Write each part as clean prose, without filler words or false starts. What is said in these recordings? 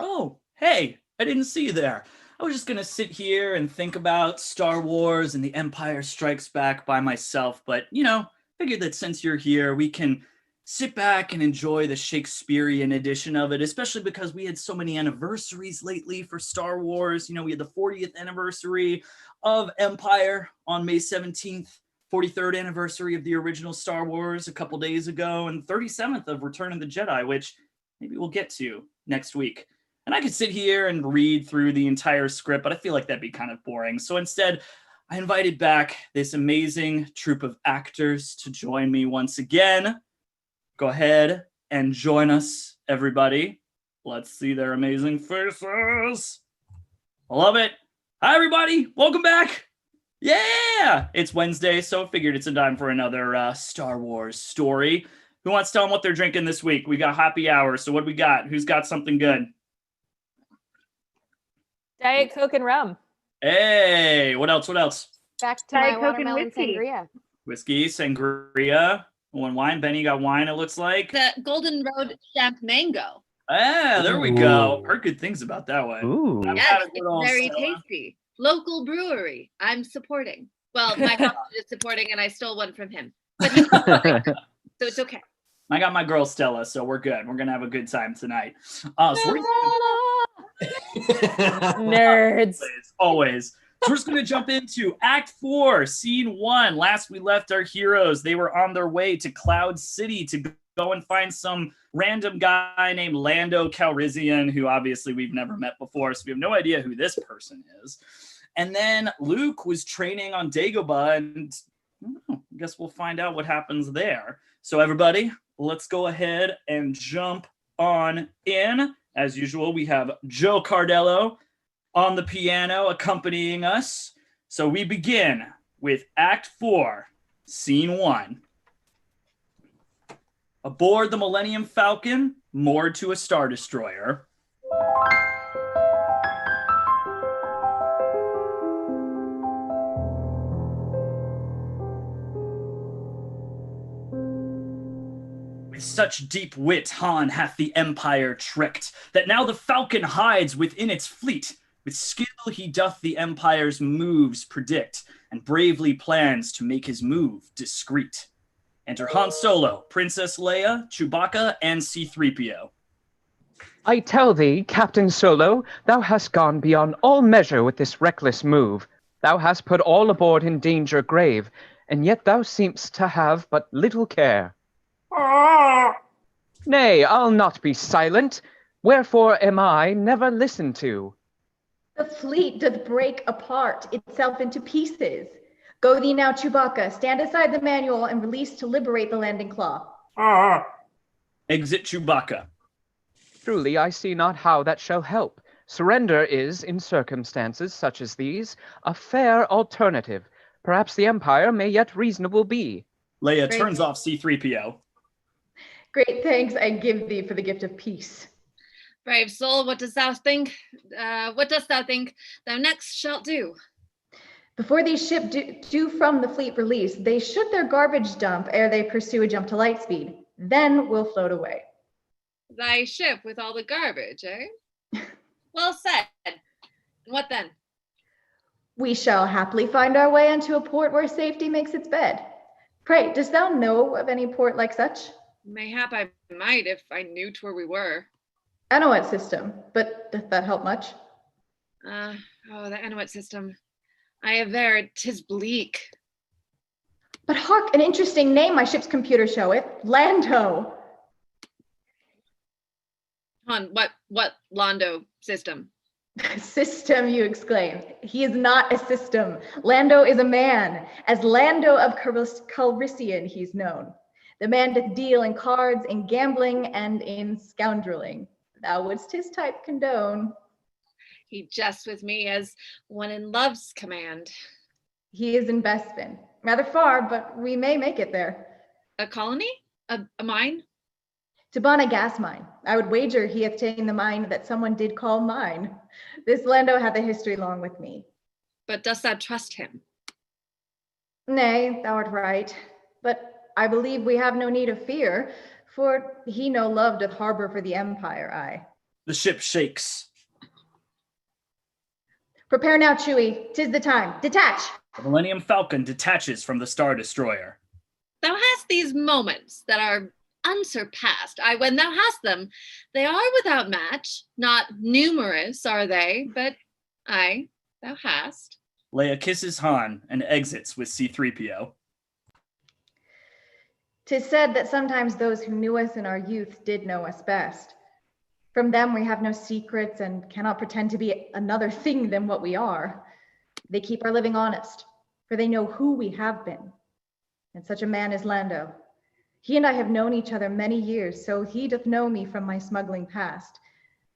Oh, hey, I didn't see you there. I was just gonna sit here and think about Star Wars and The Empire Strikes Back by myself, but figured that since you're here, we can sit back and enjoy the Shakespearean edition of it, especially because we had so many anniversaries lately for Star Wars. We had the 40th anniversary of Empire on May 17th, 43rd anniversary of the original Star Wars a couple days ago, and 37th of Return of the Jedi, which maybe we'll get to next week. And I could sit here and read through the entire script, but I feel like that'd be kind of boring. So instead, I invited back this amazing troupe of actors to join me once again. Go ahead and join us, everybody. Let's see their amazing faces. I love it. Hi, everybody. Welcome back. Yeah! It's Wednesday, so I figured it's a time for another Star Wars story. Who wants to tell them what they're drinking this week? We got happy hour, so what do we got? Who's got something good? Diet Coke and rum. Hey, what else? Back to Diet my Coke and watermelon whiskey. sangria. Whiskey, sangria, one wine. Benny got wine, it looks like. The Golden Road Champ Mango. Ah, there we go. Heard good things about that one. Ooh. Yes, it's very tasty. Local brewery. I'm supporting. Well, my husband is supporting, and I stole one from him. But he's supporting, so it's okay. I got my girl Stella, so we're good. We're gonna have a good time tonight. Nerds. Always. So we're just gonna jump into Act 4, Scene 1. Last we left our heroes, they were on their way to Cloud City to go and find some random guy named Lando Calrissian, who obviously we've never met before, so we have no idea who this person is. And then Luke was training on Dagobah, and I guess we'll find out what happens there. So everybody, let's go ahead and jump on in. As usual, we have Joe Cardello on the piano accompanying us. So we begin with Act 4, Scene 1. Aboard the Millennium Falcon, moored to a Star Destroyer. With such deep wit Han hath the Empire tricked, that now the Falcon hides within its fleet. With skill he doth the Empire's moves predict, and bravely plans to make his move discreet. Enter Han Solo, Princess Leia, Chewbacca, and C-3PO. I tell thee, Captain Solo, thou hast gone beyond all measure with this reckless move. Thou hast put all aboard in danger grave, and yet thou seemst to have but little care. Nay, I'll not be silent. Wherefore am I never listened to? The fleet doth break apart itself into pieces. Go thee now, Chewbacca, stand aside the manual and release to liberate the landing claw. Exit Chewbacca. Truly, I see not how that shall help. Surrender is, in circumstances such as these, a fair alternative. Perhaps the Empire may yet reasonable be. Leia Great. turns off C-3PO. Great thanks I give thee for the gift of peace. Brave soul, what dost thou think? What dost thou think thou next shalt do? Before these ship do from the fleet release, they should their garbage dump ere they pursue a jump to light speed. Then we'll float away. Thy ship with all the garbage, eh? Well said. And what then? We shall happily find our way unto a port where safety makes its bed. Pray, dost thou know of any port like such? Mayhap I might if I knew where we were. Anouet system, but doth that help much? The Anouet system. I aver 'tis bleak. But hark, an interesting name my ship's computer showeth. Lando. Han, what Lando system? System, you exclaim. He is not a system. Lando is a man. As Lando of Calrissian he's known. The man doth deal in cards, in gambling, and in scoundreling. Thou wouldst his type condone. He jests with me as one in love's command. He is in Bespin. Rather far, but we may make it there. A colony? A mine? Tabana gas mine. I would wager he hath taken the mine that someone did call mine. This Lando hath a history long with me. But dost thou trust him? Nay, thou art right. But I believe we have no need of fear, for he no love doth harbor for the Empire, aye. The ship shakes. Prepare now, Chewie. 'Tis the time. Detach! The Millennium Falcon detaches from the Star Destroyer. Thou hast these moments that are unsurpassed. When thou hast them, they are without match. Not numerous are they, but thou hast. Leia kisses Han and exits with C-3PO. 'Tis said that sometimes those who knew us in our youth did know us best. From them we have no secrets and cannot pretend to be another thing than what we are. They keep our living honest, for they know who we have been. And such a man is Lando. He and I have known each other many years, so he doth know me from my smuggling past.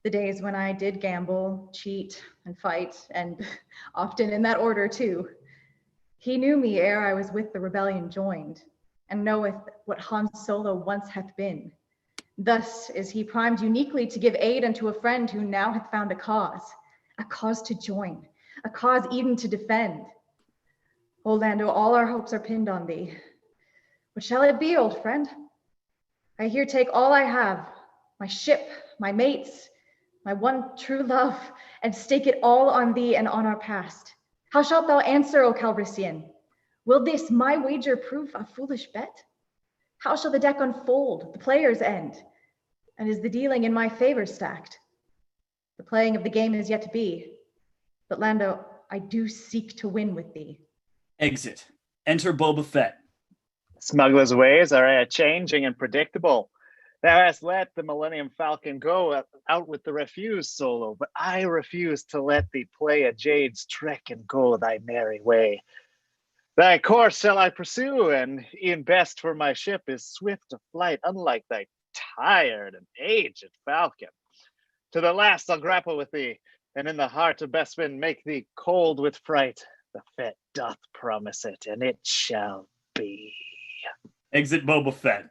The days when I did gamble, cheat, and fight, and often in that order too. He knew me ere I was with the rebellion joined, and knoweth what Han Solo once hath been. Thus is he primed uniquely to give aid unto a friend who now hath found a cause to join, a cause even to defend. O Lando, all our hopes are pinned on thee. What shall it be, old friend? I here take all I have, my ship, my mates, my one true love, and stake it all on thee and on our past. How shalt thou answer, O Calrissian? Will this my wager prove a foolish bet? How shall the deck unfold, the players end? And is the dealing in my favor stacked? The playing of the game is yet to be. But Lando, I do seek to win with thee. Exit. Enter Boba Fett. Smuggler's ways are changing and predictable. Thou hast let the Millennium Falcon go out with the refuse, Solo, but I refuse to let thee play a jade's trick and go thy merry way. Thy course shall I pursue, and e'en best for my ship is swift of flight, unlike thy tired and aged falcon. To the last I'll grapple with thee, and in the heart of Bespin make thee cold with fright. The Fett doth promise it, and it shall be. Exit Boba Fett.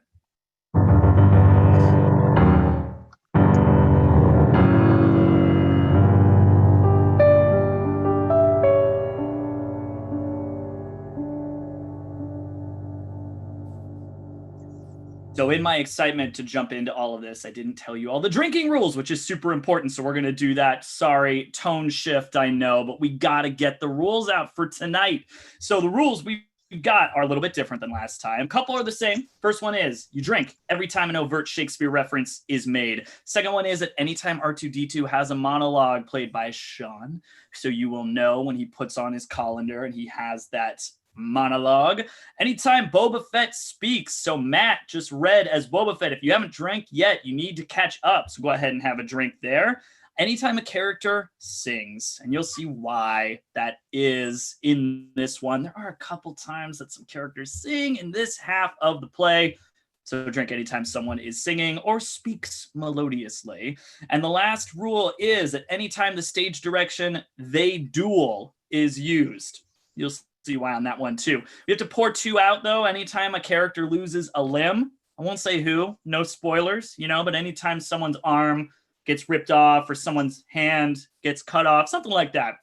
So in my excitement to jump into all of this, I didn't tell you all the drinking rules, which is super important. So we're going to do that. Sorry, tone shift, I know, but we got to get the rules out for tonight. So the rules we got are a little bit different than last time. A couple are the same. First one is you drink every time an overt Shakespeare reference is made. Second one is at any time R2-D2 has a monologue played by Sean. So you will know when he puts on his colander and he has that monologue. Anytime Boba Fett speaks. So Matt just read as Boba Fett. If you haven't drank yet, you need to catch up. So go ahead and have a drink there. Anytime a character sings, and you'll see why that is in this one. There are a couple times that some characters sing in this half of the play. So drink anytime someone is singing or speaks melodiously. And the last rule is at any time the stage direction, they duel is used. You'll see why on that one too. We have to pour two out though. Anytime a character loses a limb, I won't say who, no spoilers, but anytime someone's arm gets ripped off or someone's hand gets cut off, something like that,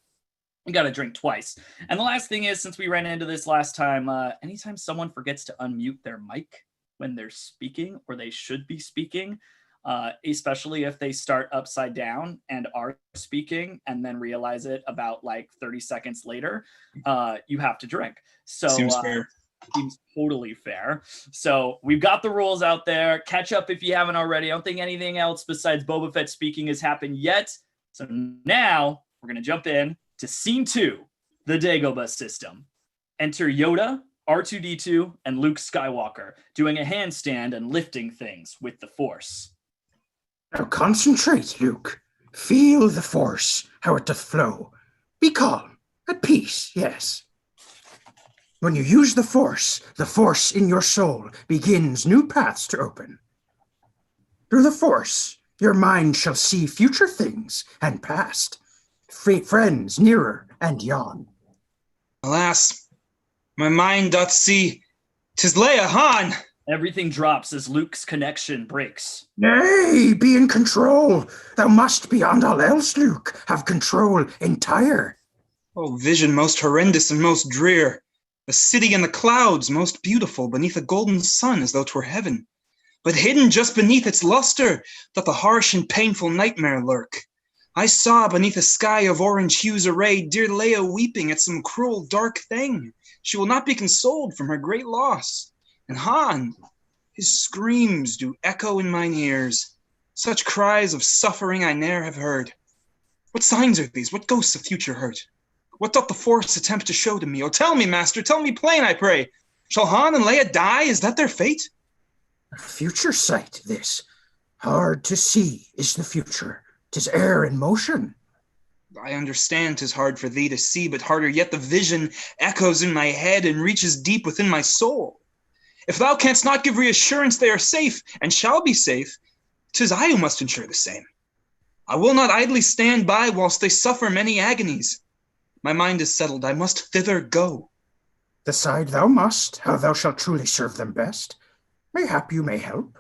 you got to drink twice. And the last thing is, since we ran into this last time, anytime someone forgets to unmute their mic when they're speaking or they should be speaking, especially if they start upside down and are speaking and then realize it about like 30 seconds later, you have to drink. So seems fair. Seems totally fair. So we've got the rules out there. Catch up if you haven't already. I don't think anything else besides Boba Fett speaking has happened yet. So now we're going to jump in to scene 2, the Dagobah system. Enter Yoda, R2-D2, and Luke Skywalker doing a handstand and lifting things with the Force. Now concentrate, Luke. Feel the Force, how it doth flow. Be calm, at peace, yes. When you use the Force in your soul begins new paths to open. Through the Force, your mind shall see future things and past, friends nearer and yon. Alas, my mind doth see 'tis Leia, Han. Everything drops as Luke's connection breaks. Nay, be in control. Thou must beyond all else, Luke, have control entire. Oh, vision most horrendous and most drear. A city in the clouds, most beautiful, beneath a golden sun as though 'twere heaven. But hidden just beneath its luster doth a harsh and painful nightmare lurk. I saw beneath a sky of orange hues arrayed dear Leia weeping at some cruel dark thing. She will not be consoled from her great loss. And Han, his screams do echo in mine ears. Such cries of suffering I ne'er have heard. What signs are these? What ghosts of future hurt? What doth the Force attempt to show to me? Oh, tell me, Master, tell me plain, I pray. Shall Han and Leia die? Is that their fate? A future sight, this. Hard to see is the future. 'Tis air in motion. I understand 'tis hard for thee to see, but harder yet the vision echoes in my head and reaches deep within my soul. If thou canst not give reassurance they are safe, and shall be safe, 'tis I who must ensure the same. I will not idly stand by whilst they suffer many agonies. My mind is settled, I must thither go. Decide thou must, how thou shalt truly serve them best. Mayhap you may help,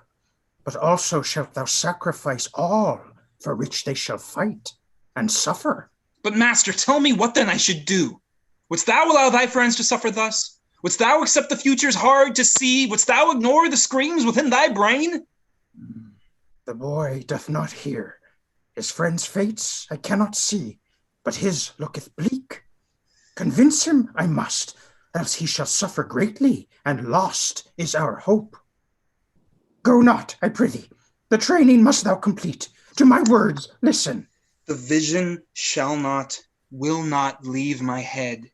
but also shalt thou sacrifice all for which they shall fight and suffer. But master, tell me what then I should do. Wouldst thou allow thy friends to suffer thus? Wouldst thou accept the future's hard to see? Wouldst thou ignore the screams within thy brain? The boy doth not hear. His friend's fates I cannot see, but his looketh bleak. Convince him I must, else he shall suffer greatly, and lost is our hope. Go not, I prithee. The training must thou complete. To my words, listen. The vision shall not, will not leave my head.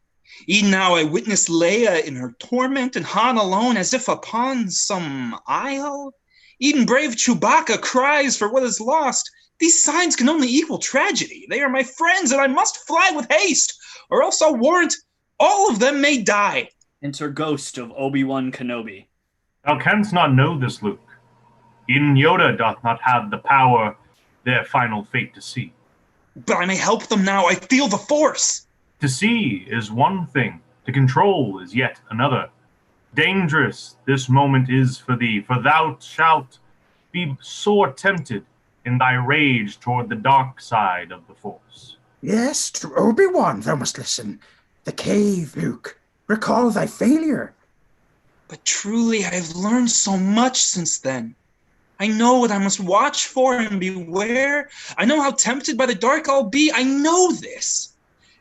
E'en now I witness Leia in her torment, and Han alone as if upon some isle. Even brave Chewbacca cries for what is lost. These signs can only equal tragedy. They are my friends, and I must fly with haste, or else I'll warrant all of them may die. Enter ghost of Obi-Wan Kenobi. Thou canst not know this, Luke. Even Yoda doth not have the power their final fate to see. But I may help them now. I feel the Force. To see is one thing. To control is yet another. Dangerous this moment is for thee, for thou shalt be sore tempted in thy rage toward the dark side of the Force. Yes, to Obi-Wan thou must listen. The cave, Luke. Recall thy failure. But truly I have learned so much since then. I know what I must watch for and beware. I know how tempted by the dark I'll be. I know this,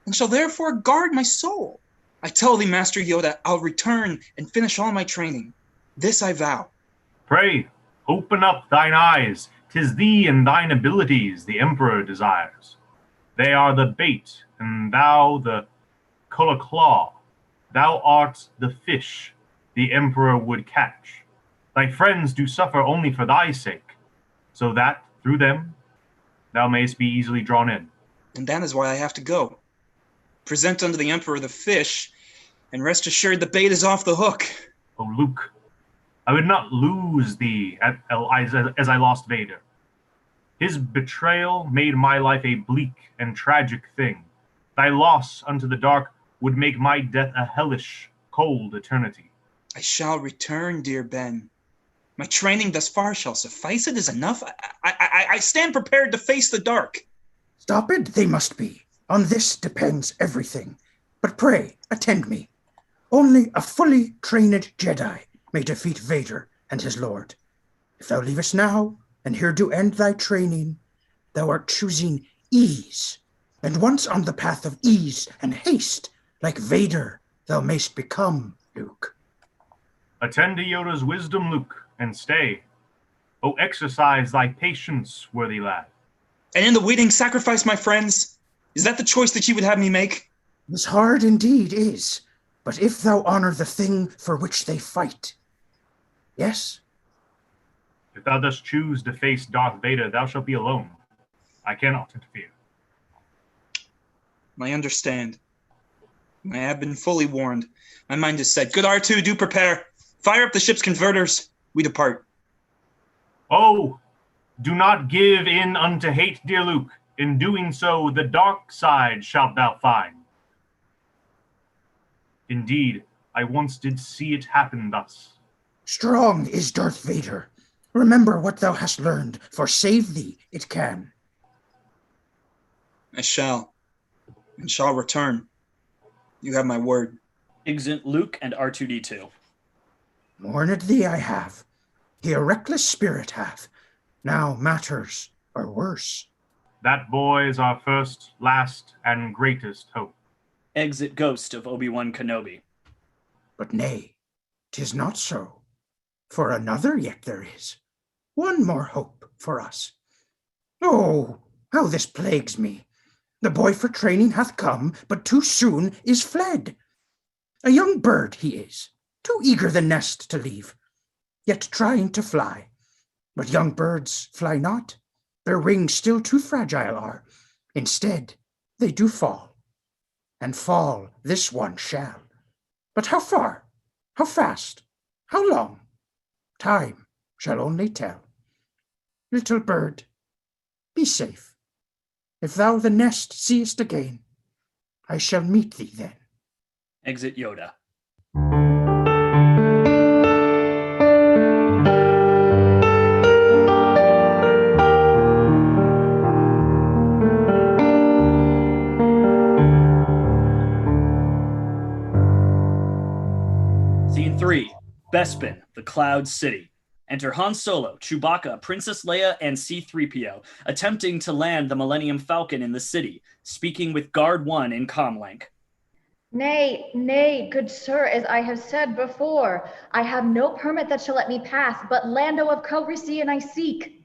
and shall therefore guard my soul. I tell thee, Master Yoda, I'll return and finish all my training. This I vow. Pray, open up thine eyes. 'Tis thee and thine abilities the Emperor desires. They are the bait, and thou the claw. Thou art the fish the Emperor would catch. Thy friends do suffer only for thy sake, so that, through them, thou mayst be easily drawn in. And that is why I have to go. Present unto the Emperor the fish, and rest assured the bait is off the hook. O Luke, I would not lose thee as I lost Vader. His betrayal made my life a bleak and tragic thing. Thy loss unto the dark would make my death a hellish, cold eternity. I shall return, dear Ben. My training thus far shall suffice. It is enough. I stand prepared to face the dark. Stop it, they must be. On this depends everything. But pray, attend me. Only a fully trained Jedi may defeat Vader and his lord. If thou leavest now, and here do end thy training, thou art choosing ease. And once on the path of ease and haste, like Vader, thou mayst become, Luke. Attend to Yoda's wisdom, Luke, and stay. O exercise thy patience, worthy lad. And in the waiting sacrifice, my friends, is that the choice that you would have me make? This hard indeed is, but if thou honor the thing for which they fight, yes? If thou dost choose to face Darth Vader, thou shalt be alone. I cannot interfere. I understand. I have been fully warned. My mind is set. Good R2, do prepare. Fire up the ship's converters. We depart. Oh, do not give in unto hate, dear Luke. In doing so, the dark side shalt thou find. Indeed, I once did see it happen thus. Strong is Darth Vader. Remember what thou hast learned, for save thee it can. I shall, and shall return. You have my word. Exit Luke and R2-D2. Mourned thee I have. He a reckless spirit hath. Now matters are worse. That boy is our first, last, and greatest hope. Exit ghost of Obi-Wan Kenobi. But nay, 'tis not so. For another yet there is. One more hope for us. Oh, how this plagues me. The boy for training hath come, but too soon is fled. A young bird he is, too eager the nest to leave, yet trying to fly. But young birds fly not, their wings still too fragile are. Instead, they do fall, and fall this one shall. But how far, how fast, how long? Time shall only tell. Little bird, be safe. If thou the nest seest again, I shall meet thee then. Exit Yoda. Scene 3. Bespin, the Cloud City. Enter Han Solo, Chewbacca, Princess Leia, and C-3PO, attempting to land the Millennium Falcon in the city, speaking with Guard 1 in comlink. Nay, nay, good sir, as I have said before, I have no permit that shall let me pass, but Lando of Calrissian I seek.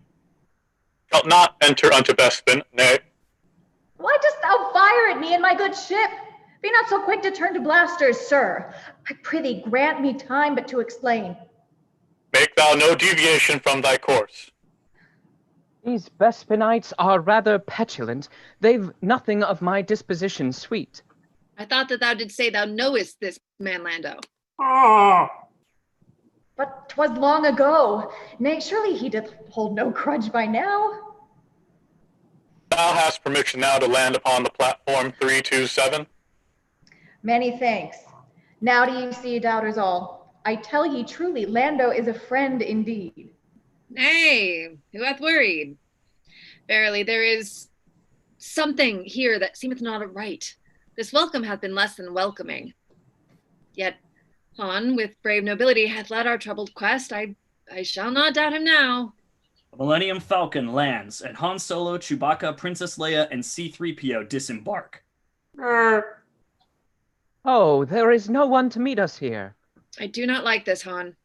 Shalt not enter unto Bespin, nay. Why dost thou fire at me in my good ship? Be not so quick to turn to blasters, sir. I prithee grant me time but to explain. Make thou no deviation from thy course. These Bespinites are rather petulant. They've nothing of my disposition sweet. I thought that thou didst say thou knowest this man Lando. But 'twas long ago. Nay, surely he doth hold no grudge by now. Thou hast permission now to land upon the platform 327. Many thanks. Now do ye see, doubters all, I tell ye truly, Lando is a friend indeed. Nay, who hath worried? Verily, there is something here that seemeth not right. This welcome hath been less than welcoming. Yet Han, with brave nobility, hath led our troubled quest. I shall not doubt him now. The Millennium Falcon lands, and Han Solo, Chewbacca, Princess Leia, and C-3PO disembark. Oh, there is no one to meet us here. I do not like this, Han.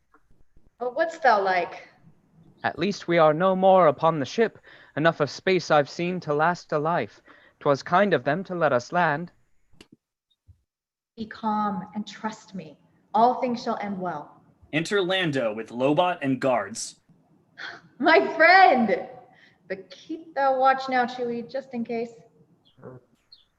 But what's thou like? At least we are no more upon the ship. Enough of space I've seen to last a life. 'Twas kind of them to let us land. Be calm and trust me. All things shall end well. Enter Lando with Lobot and guards. My friend! But keep thou watch now, Chewie, just in case.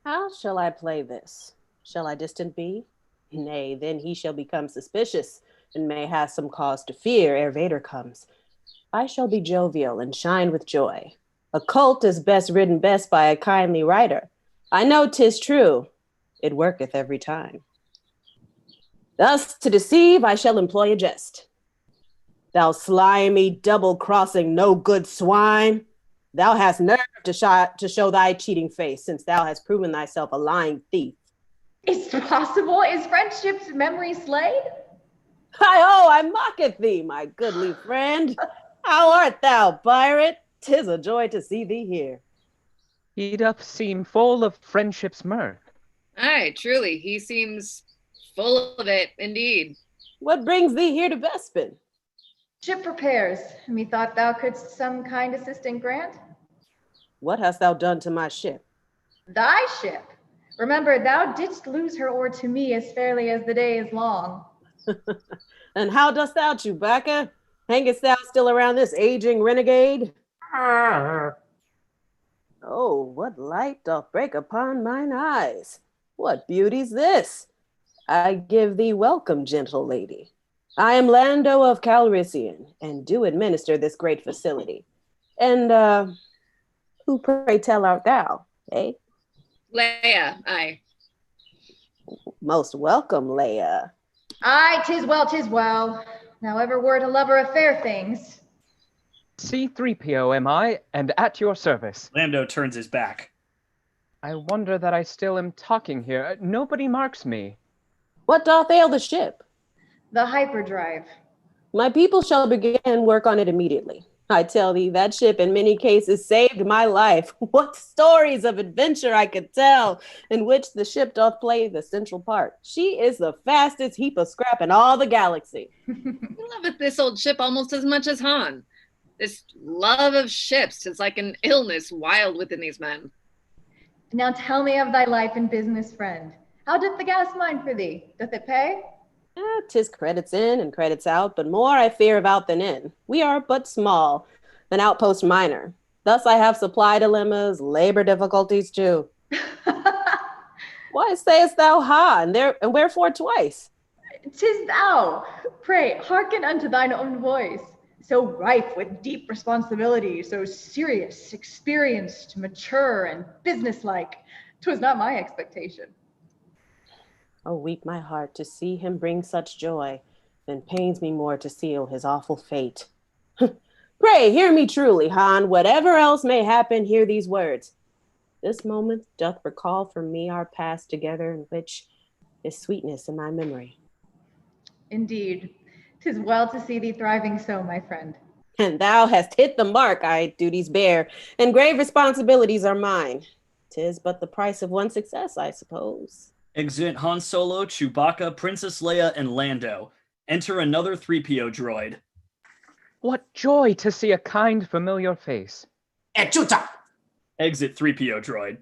How shall I play this? Shall I distant be? Nay, then he shall become suspicious, and may have some cause to fear ere Vader comes. I shall be jovial and shine with joy. A cult is best ridden best by a kindly writer. I know 'tis true. It worketh every time. Thus, to deceive, I shall employ a jest. Thou slimy, double-crossing, no-good swine! Thou hast nerve to show thy cheating face, since thou hast proven thyself a lying thief. Is it possible? Is friendship's memory slayed? Hi-ho, I mocketh thee, my goodly friend. How art thou, pirate? 'Tis a joy to see thee here. He doth seem full of friendship's mirth. Aye, truly, he seems full of it, indeed. What brings thee here to Bespin? Ship repairs. Methought thou couldst some kind assistant grant. What hast thou done to my ship? Thy ship? Remember, thou didst lose her oar to me as fairly as the day is long. And how dost thou, Chewbacca? Hangest thou still around this aging renegade? Oh, what light doth break upon mine eyes! What beauty's this? I give thee welcome, gentle lady. I am Lando of Calrissian, and do administer this great facility. And, who, pray tell, art thou, eh? Leia, aye. Most welcome, Leia. Aye, 'tis well, 'tis well. Now ever word a lover of fair things. C-3PO am I, and at your service. Lando turns his back. I wonder that I still am talking here. Nobody marks me. What doth ail the ship? The hyperdrive. My people shall begin work on it immediately. I tell thee, that ship in many cases saved my life. What stories of adventure I could tell, in which the ship doth play the central part. She is the fastest heap of scrap in all the galaxy. I loveth this old ship almost as much as Han. This love of ships is like an illness wild within these men. Now tell me of thy life and business, friend. How doth the gas mine for thee? Doth it pay? 'Tis credits in and credits out, but more I fear of out than in. We are but small, an outpost minor. Thus I have supply dilemmas, labor difficulties too. Why sayest thou ha, and wherefore twice? 'Tis thou. Pray, hearken unto thine own voice. So rife with deep responsibility, so serious, experienced, mature, and businesslike. 'Twas not my expectation. Oh, weep my heart to see him bring such joy, than pains me more to seal his awful fate. Pray, hear me truly, Han. Whatever else may happen, hear these words. This moment doth recall from me our past together, in which is sweetness in my memory. Indeed, 'tis well to see thee thriving so, my friend. And thou hast hit the mark, I duties bear, and grave responsibilities are mine. 'Tis but the price of one success, I suppose. Exit Han Solo, Chewbacca, Princess Leia, and Lando. Enter another 3PO droid. What joy to see a kind, familiar face. Exit 3PO droid.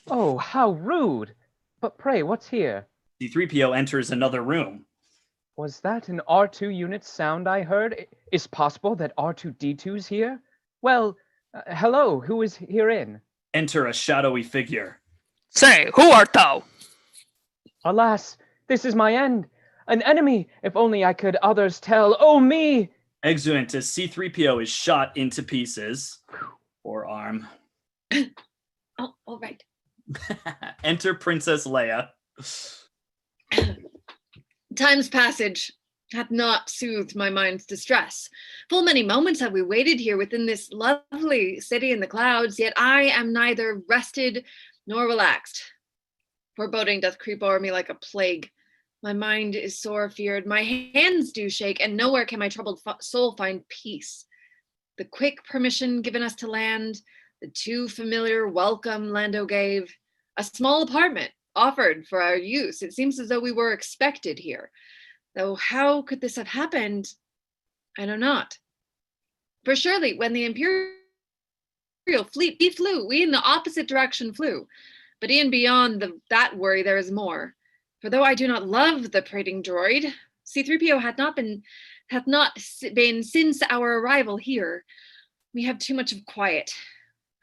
Oh, how rude. But pray, what's here? C-3PO enters another room. Was that an R2 unit sound I heard? Is possible that R2-D2's here? Well, hello, who is herein? Enter a shadowy figure. Say, who art thou? Alas, this is my end. An enemy, if only I could others tell. Oh, me! Exeunt as C-3PO is shot into pieces. Or arm. Oh, all right. Enter Princess Leia. Time's passage hath not soothed my mind's distress. Full many moments have we waited here within this lovely city in the clouds, yet I am neither rested nor relaxed. Foreboding doth creep o'er me like a plague. My mind is sore feared, my hands do shake, and nowhere can my troubled soul find peace. The quick permission given us to land, the too familiar welcome Lando gave, a small apartment offered for our use. It seems as though we were expected here. Though how could this have happened? I know not. For surely when the Imperial fleet flew, we in the opposite direction flew. But e'en beyond that worry there is more. For though I do not love the prating droid, C-3PO hath not been since our arrival here. We have too much of quiet.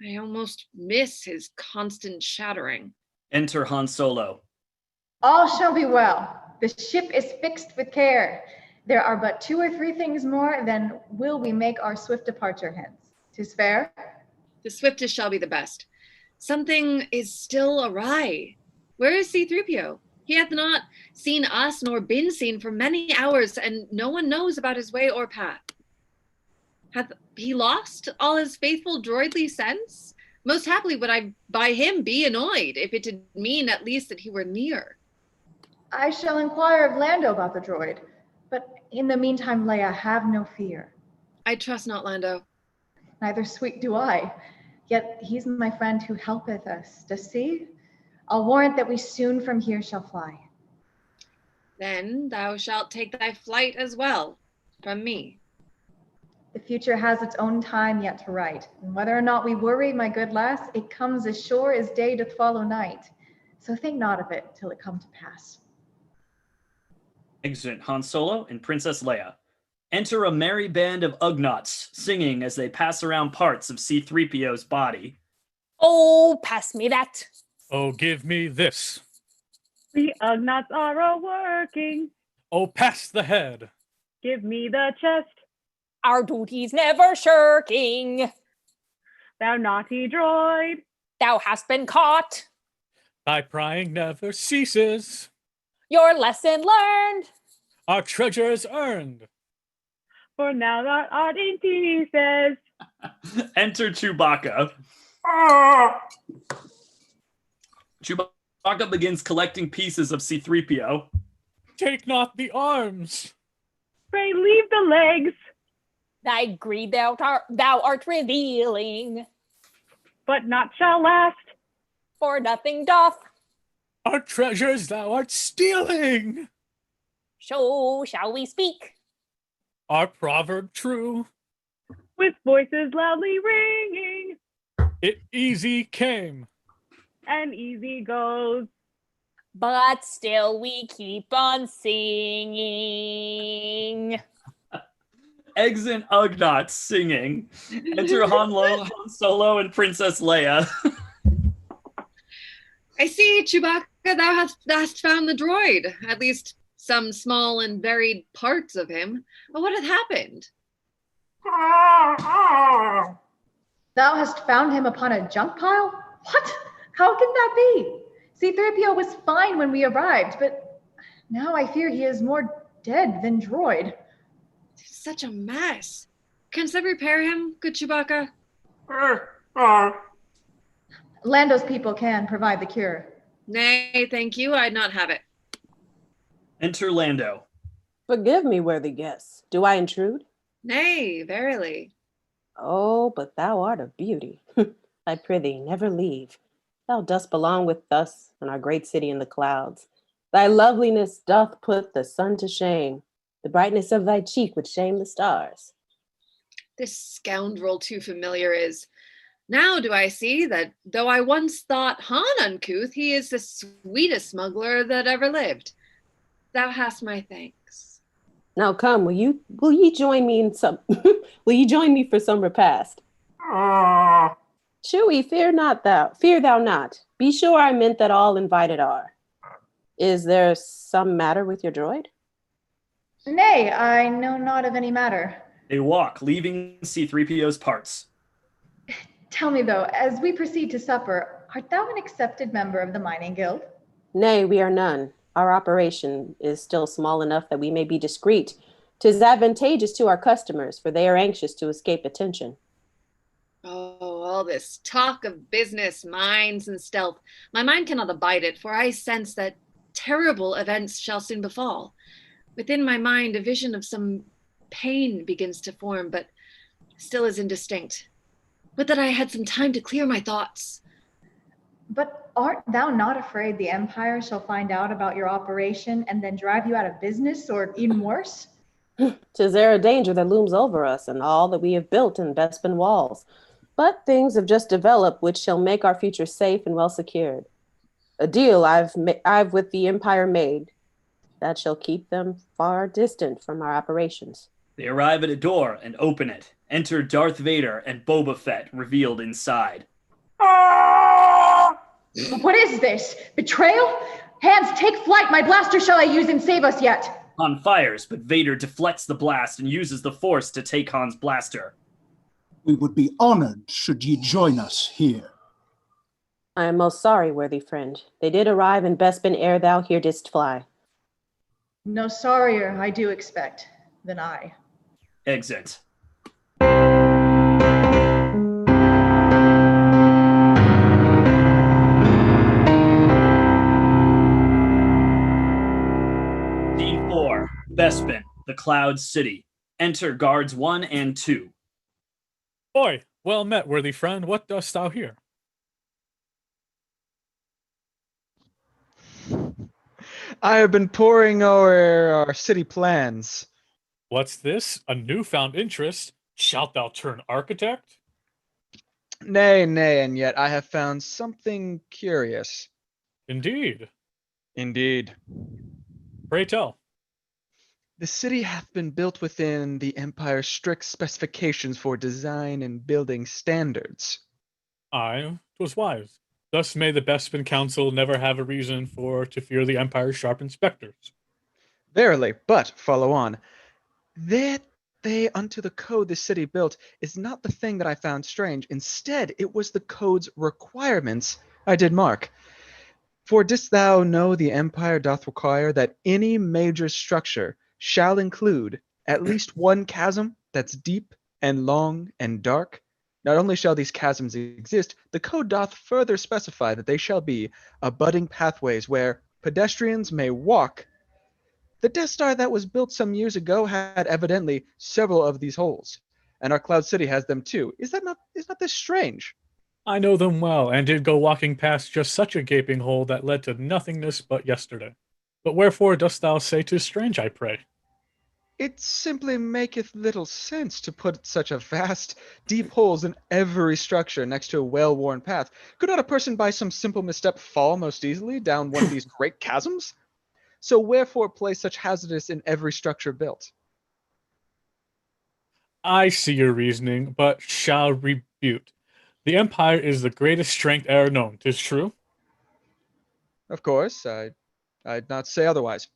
I almost miss his constant shattering. Enter Han Solo. All shall be well. The ship is fixed with care. There are but 2 or 3 things more, then will we make our swift departure hence. 'Tis fair? The swiftest shall be the best. Something is still awry. Where is C-3PO? He hath not seen us nor been seen for many hours, and no one knows about his way or path. Hath he lost all his faithful droidly sense? Most happily would I by him be annoyed, if it did mean at least that he were near. I shall inquire of Lando about the droid, but in the meantime, Leia, have no fear. I trust not Lando. Neither sweet do I, yet he's my friend who helpeth us. Dost see? I'll warrant that we soon from here shall fly. Then thou shalt take thy flight as well, from me. The future has its own time yet to write, and whether or not we worry, my good lass, it comes as sure as day doth follow night. So think not of it till it come to pass. Exit Han Solo and Princess Leia. Enter a merry band of Ugnaughts, singing as they pass around parts of C-3PO's body. Oh, pass me that. Oh, give me this. The Ugnaughts are a-working. Oh, pass the head. Give me the chest. Our duty's never shirking. Thou naughty droid. Thou hast been caught. Thy prying never ceases. Your lesson learned. Our treasures earned. For now thou art in pieces. Enter Chewbacca. Chewbacca begins collecting pieces of C-3PO. Take not the arms. Pray leave the legs, Thy greed thou art revealing, but not shall last. for nothing doth. Our treasures thou art stealing. So shall we speak. Our proverb true. With voices loudly ringing, It easy came. and easy goes. But still we keep on singing. Eggs and Ugnaught singing. Enter Han Solo and Princess Leia. I see, Chewbacca, thou hast found the droid, at least some small and varied parts of him. But what hath happened? Thou hast found him upon a junk pile? What? How can that be? C-3PO was fine when we arrived, but now I fear he is more dead than droid. Such a mess. Canst thou repair him, good Chewbacca? Lando's people can provide the cure. Nay, thank you, I'd not have it. Enter Lando. Forgive me, worthy guest. Do I intrude? Nay, verily. Oh, but thou art a beauty. I prithee, never leave. Thou dost belong with us in our great city in the clouds. Thy loveliness doth put the sun to shame. The brightness of thy cheek would shame the stars. This scoundrel too familiar is. Now do I see that though I once thought Han uncouth, he is the sweetest smuggler that ever lived. Thou hast my thanks. Now come, will you join me in some will you join me for some repast? Chewie, fear thou not. Be sure I meant that all invited are. Is there some matter with your droid? Nay, I know not of any matter. They walk, leaving C-3PO's parts. Tell me though, as we proceed to supper, art thou an accepted member of the mining guild? Nay, we are none. Our operation is still small enough that we may be discreet. 'Tis advantageous to our customers, for they are anxious to escape attention. Oh, all this talk of business, mines, and stealth. My mind cannot abide it, for I sense that terrible events shall soon befall. Within my mind, a vision of some pain begins to form, but still is indistinct. Would that I had some time to clear my thoughts. But art thou not afraid the Empire shall find out about your operation and then drive you out of business, or even worse? 'Tis there a danger that looms over us and all that we have built in Bespin walls. But things have just developed which shall make our future safe and well secured. A deal I've with the Empire made that shall keep them far distant from our operations. They arrive at a door and open it. Enter Darth Vader and Boba Fett, revealed inside. What is this? Betrayal? Hands, take flight! My blaster shall I use and save us yet? Han fires, but Vader deflects the blast and uses the Force to take Han's blaster. We would be honored should ye join us here. I am most sorry, worthy friend. They did arrive in Bespin ere thou here didst fly. No sorrier, I do expect, than I. Exit. Scene 4. Bespin, the Cloud City. Enter guards 1 and 2. Oi, well met, worthy friend. What dost thou here? I have been poring over our city plans. What's this? A newfound interest? Shalt thou turn architect? Nay, and yet I have found something curious. Indeed. Indeed. Pray tell. The city hath been built within the Empire's strict specifications for design and building standards. Aye, 'twas wise. Thus may the Bespin Council never have a reason to fear the Empire's sharp inspectors. Verily, but follow on. That they unto the code the city built is not the thing that I found strange. Instead, it was the code's requirements I did mark. For didst thou know the Empire doth require that any major structure shall include at least one chasm that's deep and long and dark? Not only shall these chasms exist, the code doth further specify that they shall be abutting pathways where pedestrians may walk The Death Star that was built some years ago had evidently several of these holes, and our Cloud City has them too. Is not this strange? I know them well, and did go walking past just such a gaping hole that led to nothingness but yesterday. But wherefore dost thou say 'tis strange, I pray? It simply maketh little sense to put such a vast, deep holes in every structure next to a well-worn path. Could not a person by some simple misstep fall most easily down one of these great chasms? So wherefore place such hazardous in every structure built? I see your reasoning, but shall rebut. The Empire is the greatest strength e'er known, 'tis true. Of course, I'd not say otherwise.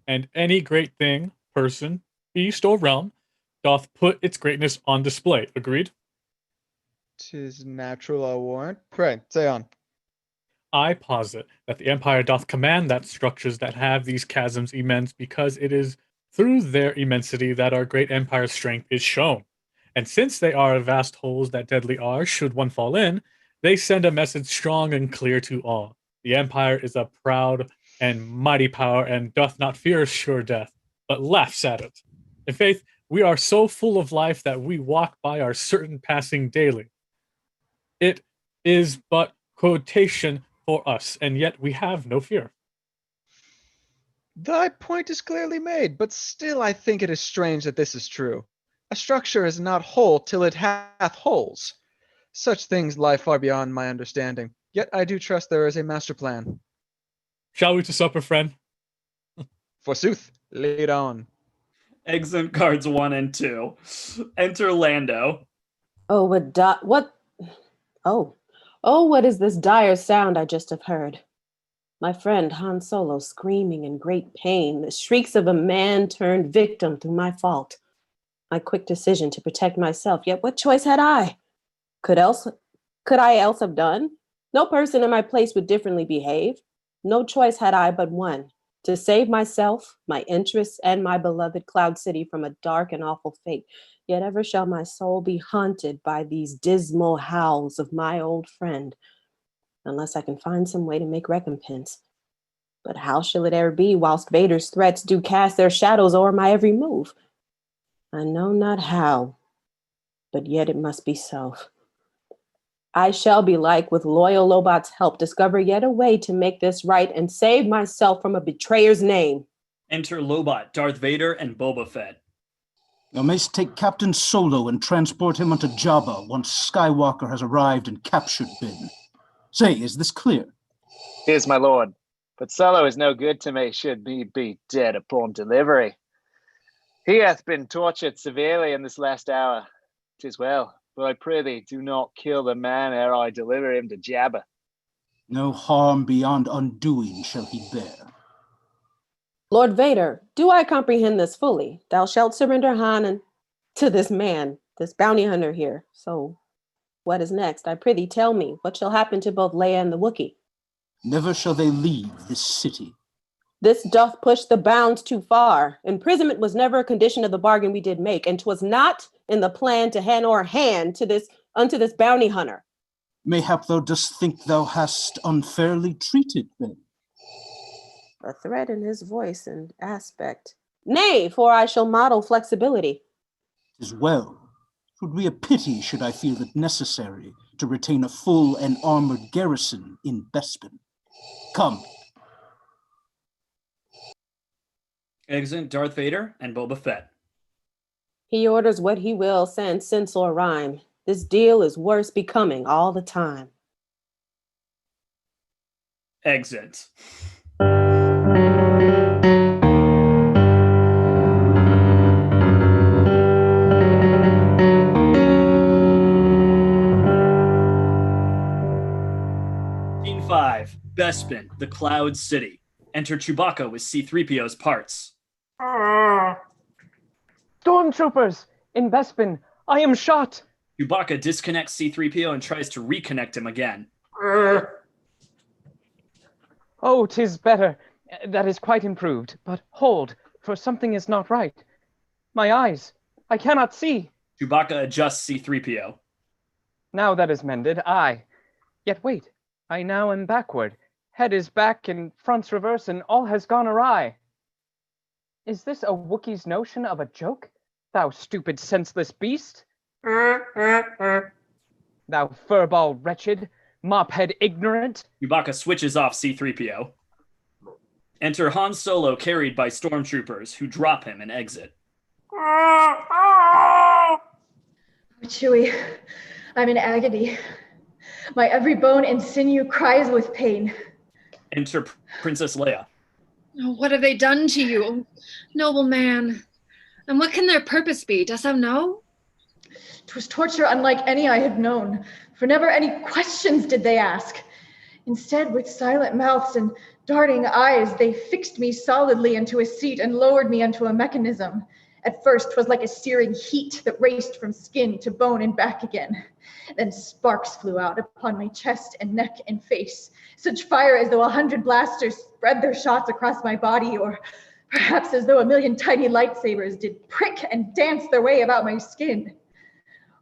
And any great thing, person, beast, or realm, doth put its greatness on display. Agreed? 'Tis natural, I warrant. Pray, say on. I posit that the Empire doth command that structures that have these chasms immense, because it is through their immensity that our great Empire's strength is shown. And since they are vast holes that deadly are, should one fall in, they send a message strong and clear to all. The Empire is a proud and mighty power, and doth not fear sure death, but laughs at it. In faith, we are so full of life that we walk by our certain passing daily. It is but quotation for us, and yet we have no fear. Thy point is clearly made, but still I think it is strange that this is true. A structure is not whole till it hath holes. Such things lie far beyond my understanding, yet I do trust there is a master plan. Shall we to supper, friend? Forsooth, lead on. Exit cards 1 and 2. Enter Lando. Oh, what? What is this dire sound I just have heard? My friend Han Solo screaming in great pain, the shrieks of a man turned victim through my fault. My quick decision to protect myself, yet what choice had I? Could I else have done? No person in my place would differently behave. No choice had I but one, to save myself, my interests, and my beloved Cloud City from a dark and awful fate. Yet ever shall my soul be haunted by these dismal howls of my old friend, unless I can find some way to make recompense. But how shall it e'er be whilst Vader's threats do cast their shadows o'er my every move? I know not how, but yet it must be so. I shall be like, with loyal Lobot's help, discover yet a way to make this right and save myself from a betrayer's name. Enter Lobot, Darth Vader, and Boba Fett. Thou mayst take Captain Solo and transport him unto Jabba once Skywalker has arrived and captured Ben. Say, is this clear? Yes, my lord. But Solo is no good to me should he be dead upon delivery. He hath been tortured severely in this last hour. 'Tis well, but I pray thee do not kill the man ere I deliver him to Jabba. No harm beyond undoing shall he bear. Lord Vader, do I comprehend this fully? Thou shalt surrender Han to this man, this bounty hunter here. So what is next? I prithee tell me, what shall happen to both Leia and the Wookiee? Never shall they leave this city. This doth push the bounds too far. Imprisonment was never a condition of the bargain we did make, and 'twas not in the plan to hand to this bounty hunter. Mayhap thou dost think thou hast unfairly treated Ben. A threat in his voice and aspect. Nay, for I shall model flexibility. 'Tis well. 'Twould be a pity should I feel it necessary to retain a full and armored garrison in Bespin. Come. Exit Darth Vader and Boba Fett. He orders what he will, sans sense or rhyme. This deal is worse becoming all the time. Exit. Scene 5, Bespin, the Cloud City. Enter Chewbacca with C-3PO's parts. Stormtroopers! In Bespin, I am shot! Chewbacca disconnects C-3PO and tries to reconnect him again. Oh, 'tis better. That is quite improved. But hold, for something is not right. My eyes, I cannot see. Chewbacca adjusts C-3PO. Now that is mended, aye. Yet wait, I now am backward. Head is back and front's reverse, and all has gone awry. Is this a Wookiee's notion of a joke? Thou stupid, senseless beast! Thou furball wretched, mophead ignorant! Chewbacca switches off C-3PO. Enter Han Solo carried by stormtroopers who drop him and exit. Chewie, I'm in agony. My every bone and sinew cries with pain. Enter Princess Leia. Oh, what have they done to you, oh, noble man? And what can their purpose be? Dost thou know? 'Twas torture unlike any I had known, for never any questions did they ask. Instead, with silent mouths and darting eyes, they fixed me solidly into a seat and lowered me onto a mechanism. At first, 'twas like a searing heat that raced from skin to bone and back again. Then sparks flew out upon my chest and neck and face, such fire as though 100 blasters spread their shots across my body, or perhaps as though 1,000,000 tiny lightsabers did prick and dance their way about my skin.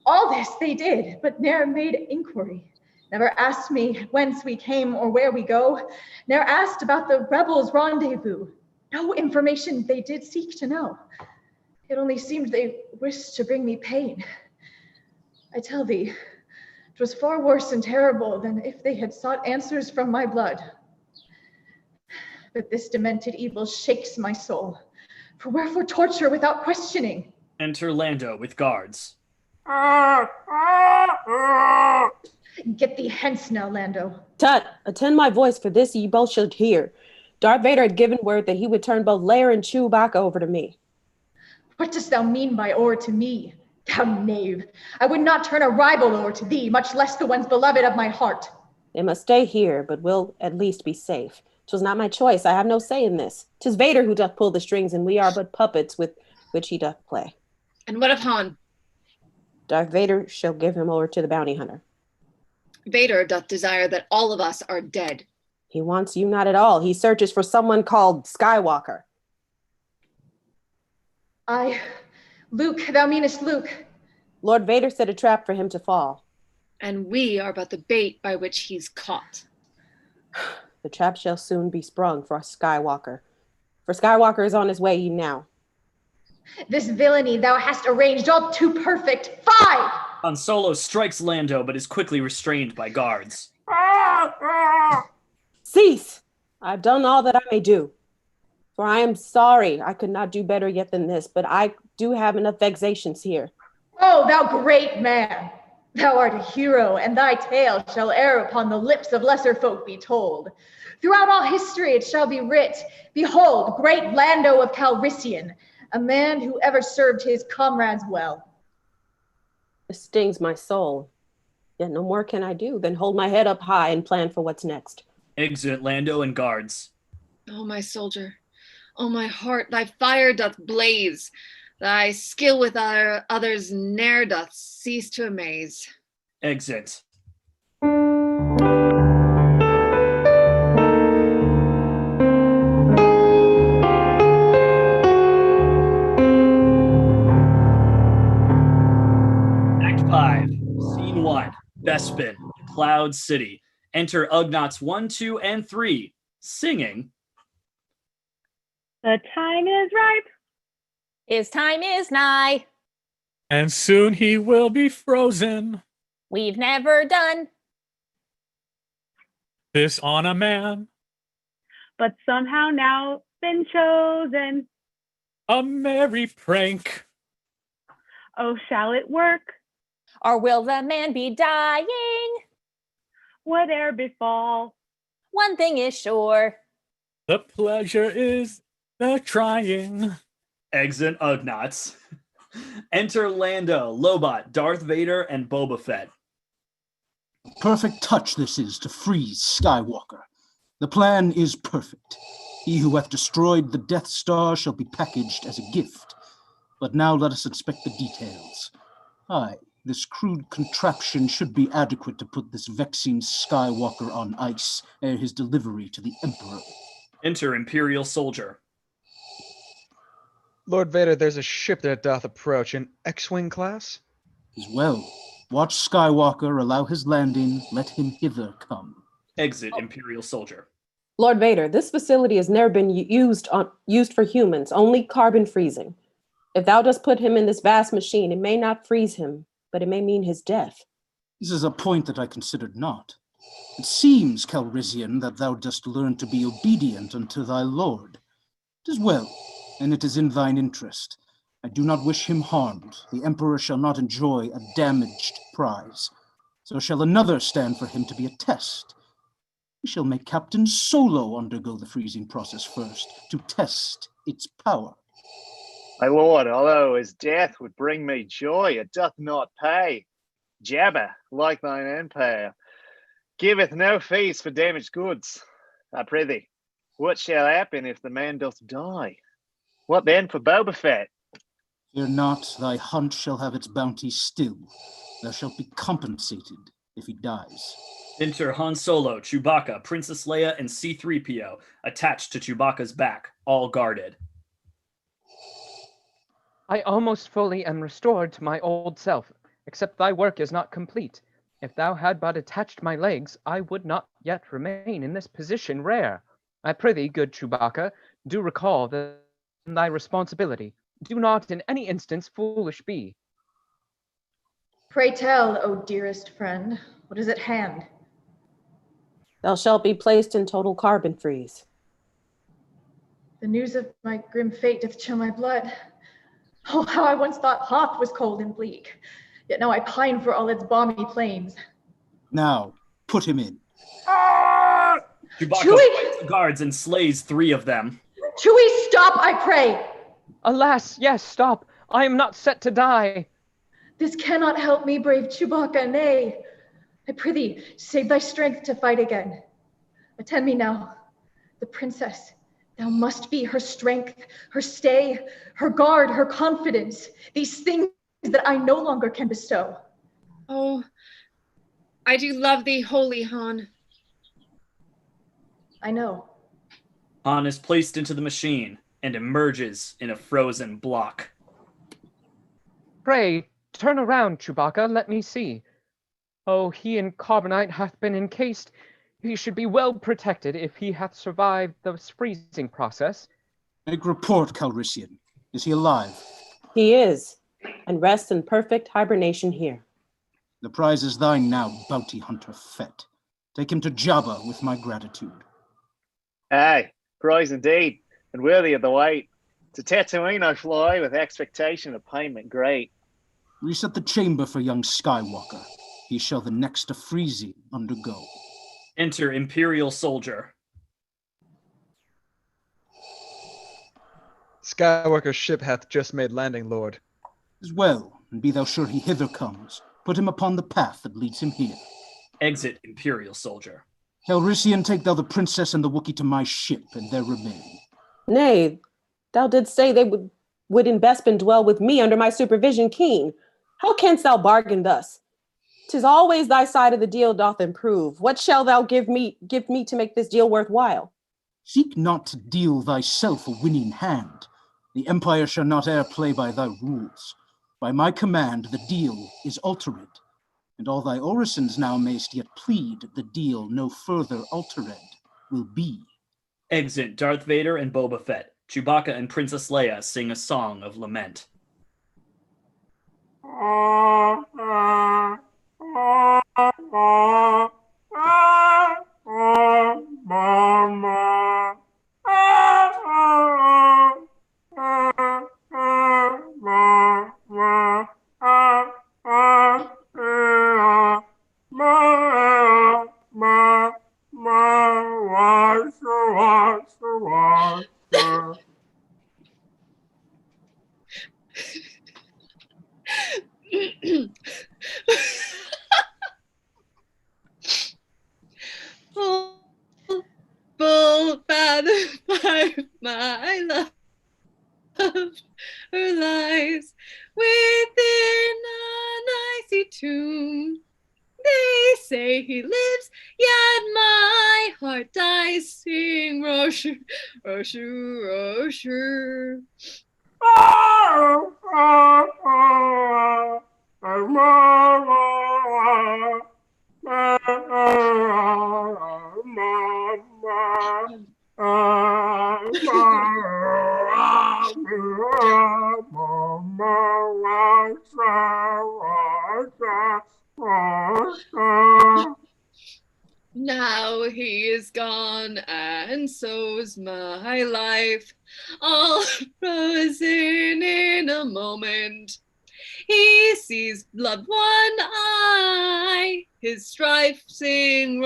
All this they did, but ne'er made inquiry. Never asked me whence we came or where we go. Ne'er asked about the rebels' rendezvous. No information they did seek to know. It only seemed they wished to bring me pain. I tell thee, 'twas far worse and terrible than if they had sought answers from my blood. But this demented evil shakes my soul. For wherefore torture without questioning? Enter Lando with guards. Get thee hence now, Lando. Tut, attend my voice, for this ye both should hear. Darth Vader had given word that he would turn both Leia and Chewbacca over to me. What dost thou mean by o'er to me? Thou knave, I would not turn a rival o'er to thee, much less the ones beloved of my heart. They must stay here, but will at least be safe. 'Twas not my choice, I have no say in this. 'Tis Vader who doth pull the strings, and we are but puppets with which he doth play. And what of Han? Darth Vader shall give him over to the bounty hunter. Vader doth desire that all of us are dead. He wants you not at all. He searches for someone called Skywalker. Luke, thou meanest Luke. Lord Vader set a trap for him to fall. And we are but the bait by which he's caught. The trap shall soon be sprung for Skywalker. For Skywalker is on his way even now. This villainy thou hast arranged all too perfect. Fie! Han Solo strikes Lando, but is quickly restrained by guards. Cease! I've done all that I may do. For I am sorry I could not do better yet than this, but I do have enough vexations here. Oh, thou great man! Thou art a hero, and thy tale shall e'er upon the lips of lesser folk be told. Throughout all history it shall be writ, behold, great Lando of Calrissian, a man who ever served his comrades well. It stings my soul. Yet no more can I do than hold my head up high and plan for what's next. Exit Lando and guards. Oh, my soldier. Oh, my heart, thy fire doth blaze. Thy skill with others ne'er doth cease to amaze. Exit. Act 5, Scene 1, Bespin, Cloud City. Enter Ugnaughts 1, 2, and 3, singing. The time is ripe. His time is nigh. And soon he will be frozen. We've never done This on a man. But somehow now been chosen. A merry prank. Oh, shall it work? or will the man be dying? Whate'er befall, one thing is sure. The pleasure is the trying. Exit Ugnaughts. Enter Lando, Lobot, Darth Vader, and Boba Fett. Perfect touch this is to freeze Skywalker. The plan is perfect. He who hath destroyed the Death Star shall be packaged as a gift. But now let us inspect the details. Aye, this crude contraption should be adequate to put this vexing Skywalker on ice ere his delivery to the Emperor. Enter Imperial Soldier. Lord Vader, there's a ship that doth approach, an X-Wing class? As well. Watch Skywalker, allow his landing, let him hither come. Exit Imperial Soldier. Lord Vader, this facility has never been used for humans, only carbon freezing. If thou dost put him in this vast machine, it may not freeze him, but it may mean his death. This is a point that I considered not. It seems, Calrissian, that thou dost learn to be obedient unto thy lord. 'Tis well, and it is in thine interest. I do not wish him harmed. The Emperor shall not enjoy a damaged prize. So shall another stand for him to be a test. We shall make Captain Solo undergo the freezing process first, to test its power. My lord, although his death would bring me joy, it doth not pay. Jabba, like thine empire, giveth no fees for damaged goods. I prithee, what shall happen if the man doth die? What then for Boba Fett? Fear not, thy hunt shall have its bounty still. Thou shalt be compensated if he dies. Enter Han Solo, Chewbacca, Princess Leia, and C-3PO, attached to Chewbacca's back, all guarded. I almost fully am restored to my old self, except thy work is not complete. If thou had but attached my legs, I would not yet remain in this position rare. I prithee, good Chewbacca, do recall thy responsibility. Do not in any instance foolish be. Pray tell, O dearest friend, what is at hand? Thou shalt be placed in total carbon freeze. The news of my grim fate doth chill my blood. Oh, how I once thought Hoth was cold and bleak, yet now I pine for all its balmy plains. Now, put him in. Chewbacca Chewie! fights the guards and slays 3 of them. Chewie, stop, I pray! Alas, yes, stop. I am not set to die. This cannot help me, brave Chewbacca, nay. I prithee, save thy strength to fight again. Attend me now. The princess, thou must be her strength, her stay, her guard, her confidence, these things that I no longer can bestow. Oh, I do love thee, holy Han. I know. Han is placed into the machine and emerges in a frozen block. Pray, turn around, Chewbacca, let me see. Oh, he in carbonite hath been encased. He should be well protected if he hath survived the freezing process. Make report, Calrissian. Is he alive? He is, and rests in perfect hibernation here. The prize is thine now, bounty hunter Fett. Take him to Jabba with my gratitude. Aye, prize indeed, and worthy of the wait. To Tatooine I fly with expectation of payment great. Reset the chamber for young Skywalker. He shall the next to freezing undergo. Enter Imperial soldier. Skywalker's ship hath just made landing, Lord. As well, and be thou sure he hither comes. Put him upon the path that leads him here. Exit Imperial soldier. Calrissian, take thou the princess and the Wookiee to my ship, and there remain. Nay, thou didst say they would in Bespin dwell with me under my supervision keen. How canst thou bargain thus? 'Tis always thy side of the deal doth improve. What shall thou give me to make this deal worthwhile? Seek not to deal thyself a winning hand. The Empire shall not e'er play by thy rules. By my command the deal is altered, and all thy orisons now mayst yet plead the deal no further altered will be. Exit Darth Vader and Boba Fett. Chewbacca and Princess Leia sing a song of lament. Full fathom my love, her lies within an icy tomb. They say he lives, yet my heart dies. Sing Rosher, Rosher, Rosher. Now he is gone, and so's my life, all frozen in a moment. He sees blood one eye, his strife sing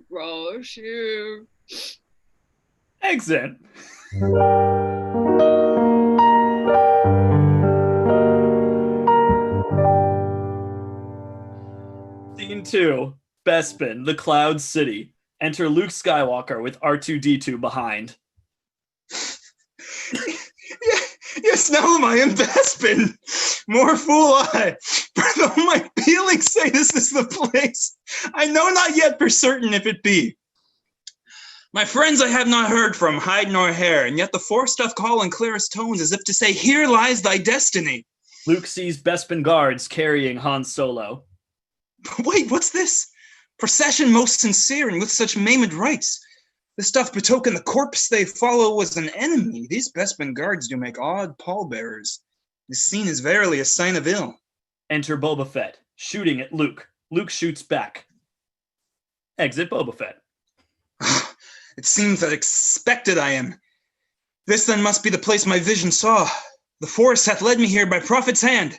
rush. Exit. Scene 2. Bespin, the Cloud City. Enter Luke Skywalker with R2-D2 behind. Yes, now am I in Bespin. More fool I. For though my feelings say this is the place, I know not yet for certain if it be. My friends I have not heard from, hide nor hair, and yet the Force doth call in clearest tones as if to say, here lies thy destiny. Luke sees Bespin guards carrying Han Solo. Wait, what's this? Procession most sincere and with such maimed rites. This doth betoken the corpse they follow was an enemy. These Bespin guards do make odd pallbearers. This scene is verily a sign of ill. Enter Boba Fett, shooting at Luke. Luke shoots back. Exit Boba Fett. It seems that expected I am. This then must be the place my vision saw. The Force hath led me here by prophet's hand.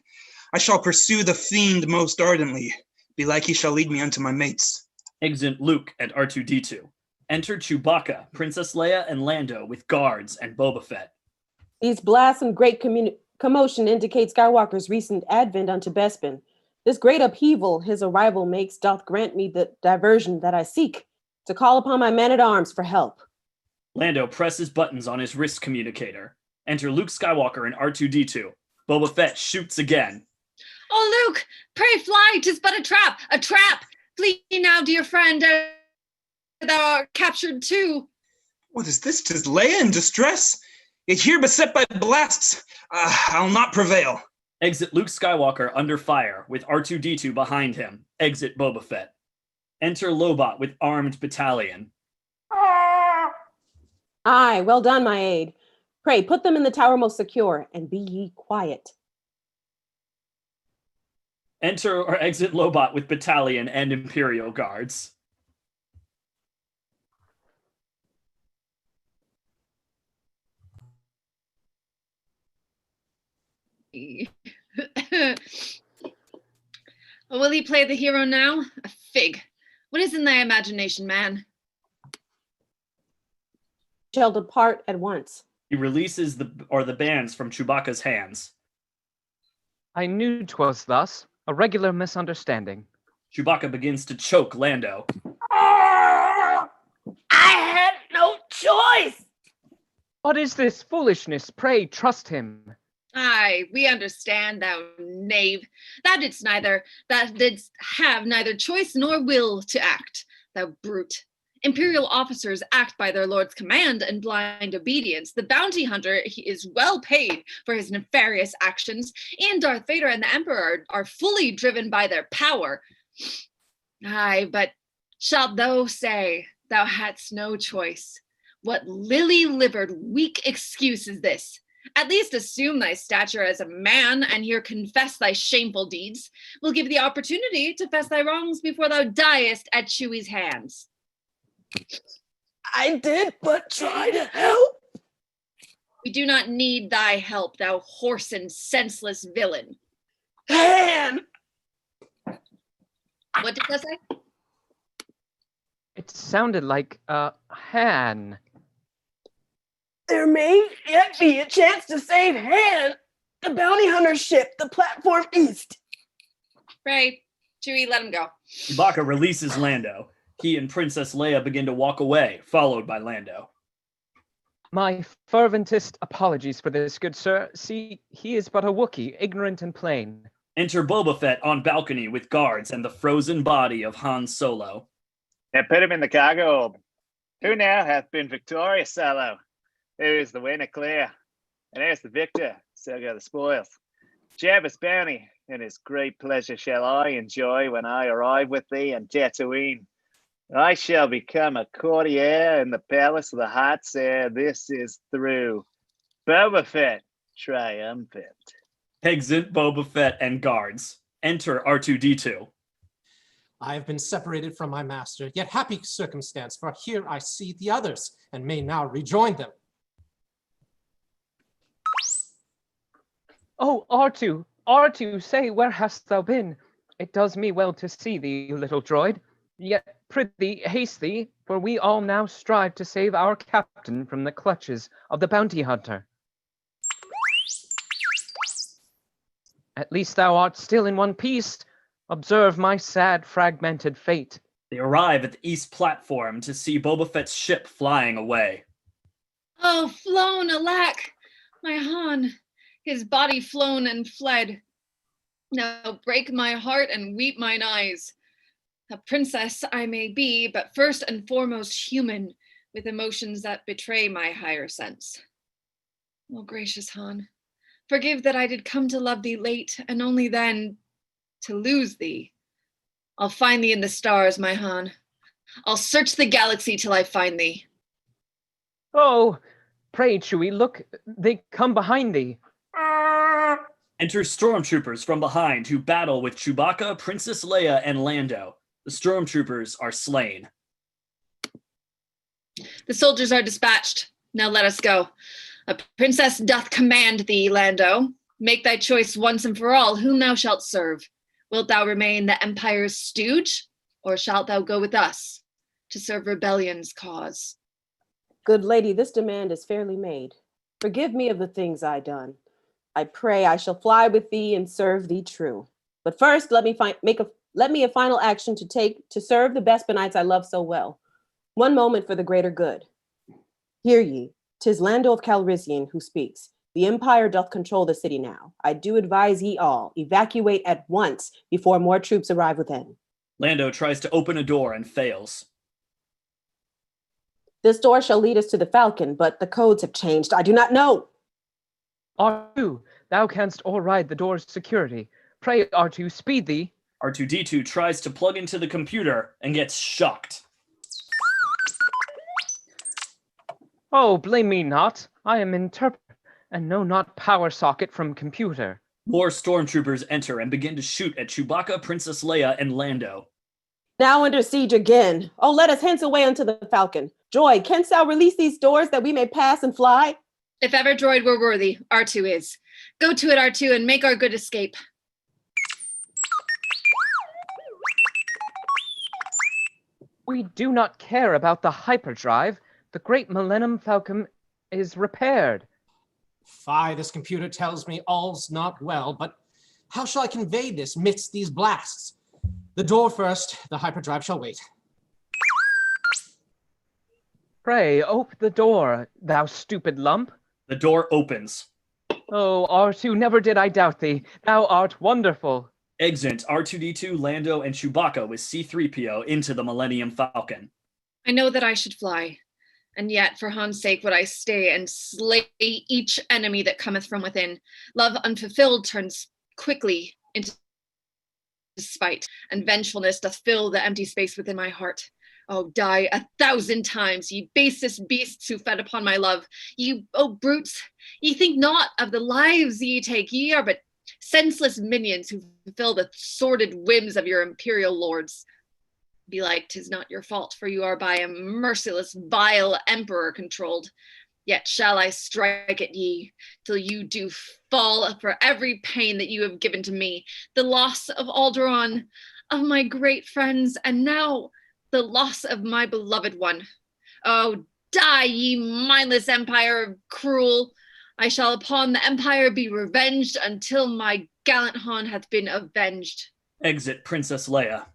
I shall pursue the fiend most ardently. Belike he shall lead me unto my mates. Exit Luke and R2-D2. Enter Chewbacca, Princess Leia, and Lando with guards and Boba Fett. These blasts and great commotion indicate Skywalker's recent advent unto Bespin. This great upheaval his arrival makes doth grant me the diversion that I seek, to call upon my man-at-arms for help. Lando presses buttons on his wrist communicator. Enter Luke Skywalker and R2-D2. Boba Fett shoots again. Oh, Luke, pray fly, 'tis but a trap, a trap. Flee now, dear friend, thou art captured too. What is this? 'Tis Leia in distress? Yet here beset by blasts, I'll not prevail. Exit Luke Skywalker under fire with R2-D2 behind him. Exit Boba Fett. Enter Lobot with armed battalion. Aye, well done, my aide. Pray, put them in the tower most secure, and be ye quiet. Enter or exit Lobot with battalion and Imperial guards. Will he play the hero now? A fig. What is in thy imagination, man? Shall depart at once. He releases the bands from Chewbacca's hands. I knew 'twas thus, a regular misunderstanding. Chewbacca begins to choke Lando. I had no choice. What is this foolishness? Pray, trust him. Aye, we understand, thou knave. Thou didst have neither choice nor will to act, thou brute. Imperial officers act by their lord's command and blind obedience. The bounty hunter is well paid for his nefarious actions, and Darth Vader and the Emperor are fully driven by their power. Aye, but shalt thou say thou hadst no choice? What lily-livered, weak excuse is this? At least assume thy stature as a man, and here confess thy shameful deeds. We'll give thee opportunity to fess thy wrongs before thou diest at Chewie's hands. I did but try to help. We do not need thy help, thou horse and senseless villain. Han! What did that say? It sounded like Han. There may yet be a chance to save Han, the bounty hunter ship, the platform east. Right. Chewie, let him go. Chewbacca releases Lando. He and Princess Leia begin to walk away, followed by Lando. My ferventest apologies for this, good sir. See, he is but a Wookiee, ignorant and plain. Enter Boba Fett on balcony with guards and the frozen body of Han Solo. Now put him in the cargo hold. Who now hath been victorious, Solo? Who is the winner clear? And here's the victor, so go the spoils. Jabba's bounty, and his great pleasure shall I enjoy when I arrive with thee in Tatooine. I shall become a courtier in the palace of the Huts ere this is through. Boba Fett, triumphant. Exit Boba Fett and guards. Enter R2-D2. I have been separated from my master, yet happy circumstance, for here I see the others, and may now rejoin them. Oh, R2, say, where hast thou been? It does me well to see thee, little droid. Yet prithee, haste thee, for we all now strive to save our captain from the clutches of the bounty hunter. At least thou art still in one piece. Observe my sad, fragmented fate. They arrive at the east platform to see Boba Fett's ship flying away. Oh, flown, alack, my Han, his body flown and fled. Now break my heart and weep mine eyes. A princess I may be, but first and foremost human, with emotions that betray my higher sense. Oh, gracious Han, forgive that I did come to love thee late, and only then to lose thee. I'll find thee in the stars, my Han. I'll search the galaxy till I find thee. Oh, pray, Chewie, look, they come behind thee. Enter stormtroopers from behind who battle with Chewbacca, Princess Leia, and Lando. The stormtroopers are slain. The soldiers are dispatched. Now let us go. A princess doth command thee, Lando. Make thy choice once and for all, whom thou shalt serve. Wilt thou remain the Empire's stooge, or shalt thou go with us to serve rebellion's cause? Good lady, this demand is fairly made. Forgive me of the things I done. I pray I shall fly with thee and serve thee true. But first, let me a final action to take to serve the Bespinites I love so well. One moment for the greater good. Hear ye, 'tis Lando of Calrissian who speaks. The Empire doth control the city now. I do advise ye all, evacuate at once before more troops arrive within. Lando tries to open a door and fails. This door shall lead us to the Falcon, but the codes have changed. I do not know. R2, thou canst o'erride the door's security. Pray, R2, speed thee. R2-D2 tries to plug into the computer and gets shocked. Oh, blame me not. I am interpreter, and know not power socket from computer. More stormtroopers enter and begin to shoot at Chewbacca, Princess Leia, and Lando. Now under siege again. Oh, let us hence away unto the Falcon. Droid, canst thou release these doors that we may pass and fly? If ever Droid were worthy, R2 is. Go to it, R2, and make our good escape. We do not care about the hyperdrive. The great Millennium Falcon is repaired. Fie, this computer tells me all's not well, but how shall I convey this midst these blasts? The door first, the hyperdrive shall wait. Pray, ope the door, thou stupid lump. The door opens. Oh, R2, never did I doubt thee. Thou art wonderful. Exit R2-D2, Lando, and Chewbacca with C-3PO into the Millennium Falcon. I know that I should fly, and yet for Han's sake would I stay and slay each enemy that cometh from within. Love unfulfilled turns quickly into spite, and vengefulness doth fill the empty space within my heart. Oh, die 1,000 times, ye basest beasts who fed upon my love. Ye, oh brutes, ye think not of the lives ye take. Ye are but senseless minions who fulfill the sordid whims of your imperial lords. Belike 'tis not your fault, for you are by a merciless, vile emperor controlled. Yet shall I strike at ye, till you do fall for every pain that you have given to me, the loss of Alderaan, of my great friends, and now the loss of my beloved one. Oh, die, ye mindless empire cruel. I shall upon the empire be revenged until my gallant Han hath been avenged. Exit Princess Leia.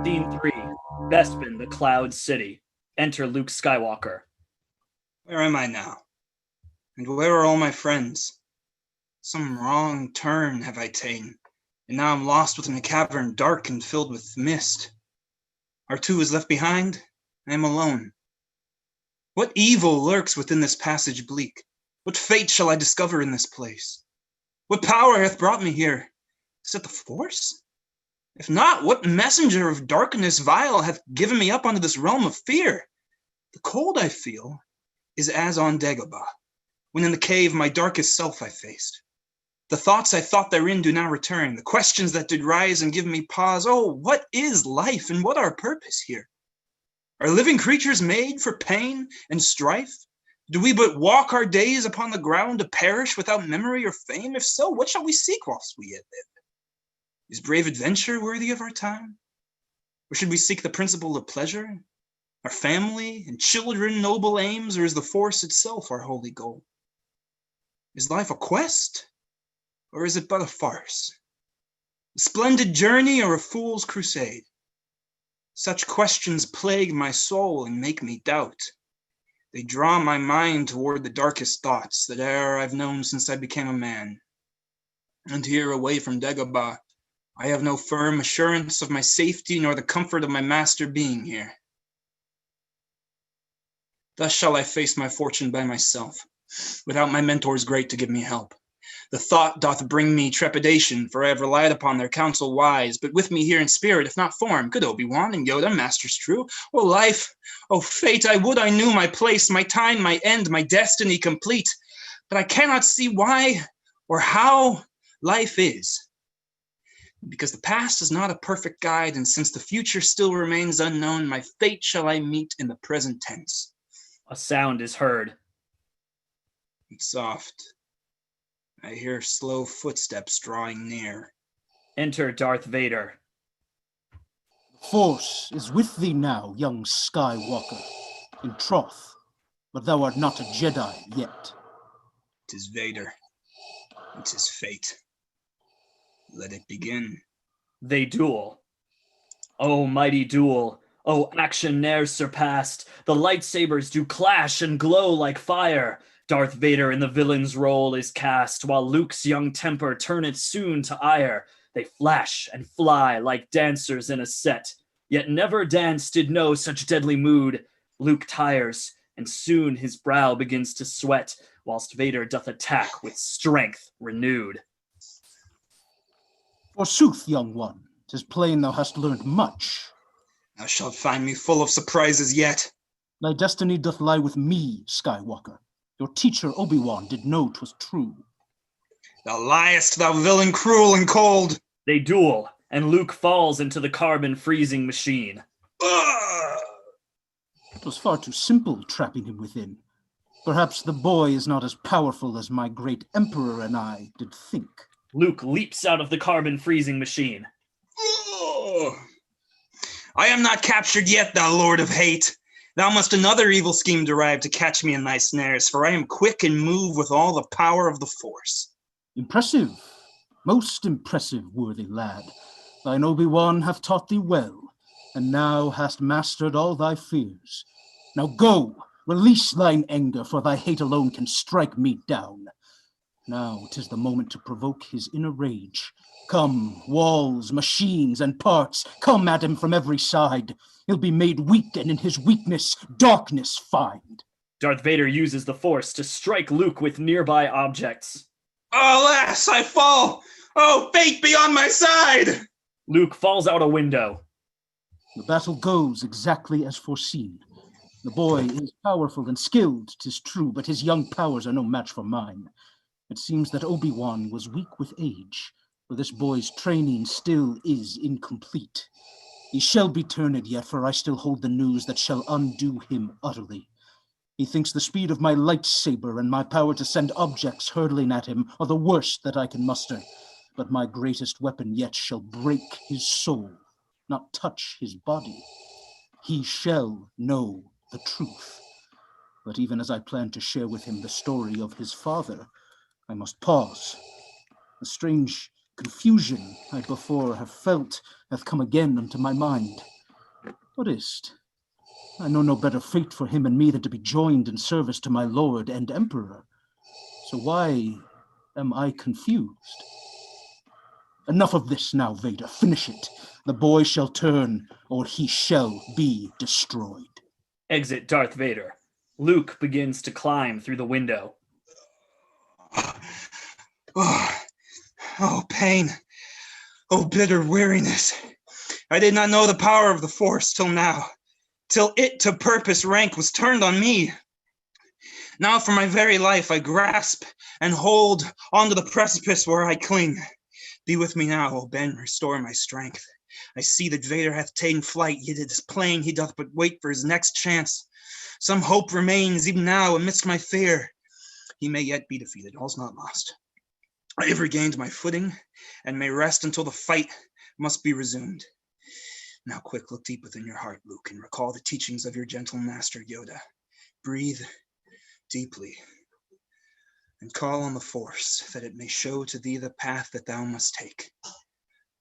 Scene 3. Bespin, the Cloud City. Enter Luke Skywalker. Where am I now? And where are all my friends? Some wrong turn have I ta'en, and now I'm lost within a cavern dark and filled with mist. R2 is left behind, I am alone. What evil lurks within this passage bleak? What fate shall I discover in this place? What power hath brought me here? Is it the Force? If not, what messenger of darkness vile hath given me up unto this realm of fear? The cold I feel is as on Dagobah, when in the cave my darkest self I faced. The thoughts I thought therein do now return, the questions that did rise and give me pause. Oh, what is life, and what our purpose here? Are living creatures made for pain and strife? Do we but walk our days upon the ground to perish without memory or fame? If so, what shall we seek whilst we yet live? Is brave adventure worthy of our time? Or should we seek the principle of pleasure, our family and children, noble aims, or is the Force itself our holy goal? Is life a quest, or is it but a farce? A splendid journey or a fool's crusade? Such questions plague my soul and make me doubt. They draw my mind toward the darkest thoughts that e'er I've known since I became a man. And here, away from Dagobah, I have no firm assurance of my safety nor the comfort of my master being here. Thus shall I face my fortune by myself, without my mentors great to give me help. The thought doth bring me trepidation, for I have relied upon their counsel wise, but with me here in spirit, if not form, good Obi-Wan and Yoda, masters true. O life, O fate, I would I knew my place, my time, my end, my destiny complete, but I cannot see why or how life is. Because the past is not a perfect guide, and since the future still remains unknown, my fate shall I meet in the present tense. A sound is heard. It's soft. I hear slow footsteps drawing near. Enter Darth Vader. The Force is with thee now, young Skywalker, in troth, but thou art not a Jedi yet. 'Tis Vader. 'Tis fate. Let it begin. They duel. Oh, mighty duel. Oh, action ne'er surpassed. The lightsabers do clash and glow like fire. Darth Vader in the villain's role is cast, while Luke's young temper turneth soon to ire. They flash and fly like dancers in a set, yet never dance did know such deadly mood. Luke tires, and soon his brow begins to sweat, whilst Vader doth attack with strength renewed. Forsooth, young one, 'tis plain thou hast learned much. Thou shalt find me full of surprises yet. Thy destiny doth lie with me, Skywalker. Your teacher Obi-Wan did know 'twas true. Thou liest, thou villain cruel and cold. They duel, and Luke falls into the carbon freezing machine. It was far too simple trapping him within. Perhaps the boy is not as powerful as my great emperor and I did think. Luke leaps out of the carbon freezing machine. I am not captured yet, thou lord of hate. Thou must another evil scheme derive to catch me in thy snares, for I am quick and move with all the power of the Force. Impressive, most impressive, worthy lad. Thine Obi-Wan hath taught thee well, and now hast mastered all thy fears. Now go, release thine anger, for thy hate alone can strike me down. Now 'tis the moment to provoke his inner rage. Come, walls, machines, and parts, come at him from every side. He'll be made weak, and in his weakness, darkness find. Darth Vader uses the Force to strike Luke with nearby objects. Alas, I fall! Oh, fate be on my side! Luke falls out a window. The battle goes exactly as foreseen. The boy is powerful and skilled, 'tis true, but his young powers are no match for mine. It seems that Obi-Wan was weak with age, for this boy's training still is incomplete. He shall be turned yet, for I still hold the news that shall undo him utterly. He thinks the speed of my lightsaber and my power to send objects hurtling at him are the worst that I can muster, but my greatest weapon yet shall break his soul, not touch his body. He shall know the truth. But even as I plan to share with him the story of his father, I must pause. A strange confusion I before have felt hath come again unto my mind. What is't? I know no better fate for him and me than to be joined in service to my lord and emperor. So why am I confused? Enough of this now, Vader. Finish it. The boy shall turn, or he shall be destroyed. Exit Darth Vader. Luke begins to climb through the window. Oh, pain. Oh, bitter weariness. I did not know the power of the Force till now, till it to purpose rank was turned on me. Now for my very life I grasp and hold onto the precipice where I cling. Be with me now, O Ben, restore my strength. I see that Vader hath ta'en flight, yet it is plain he doth but wait for his next chance. Some hope remains even now amidst my fear. He may yet be defeated, all's not lost. I have regained my footing, and may rest until the fight must be resumed. Now quick, look deep within your heart, Luke, and recall the teachings of your gentle master, Yoda. Breathe deeply, and call on the Force, that it may show to thee the path that thou must take.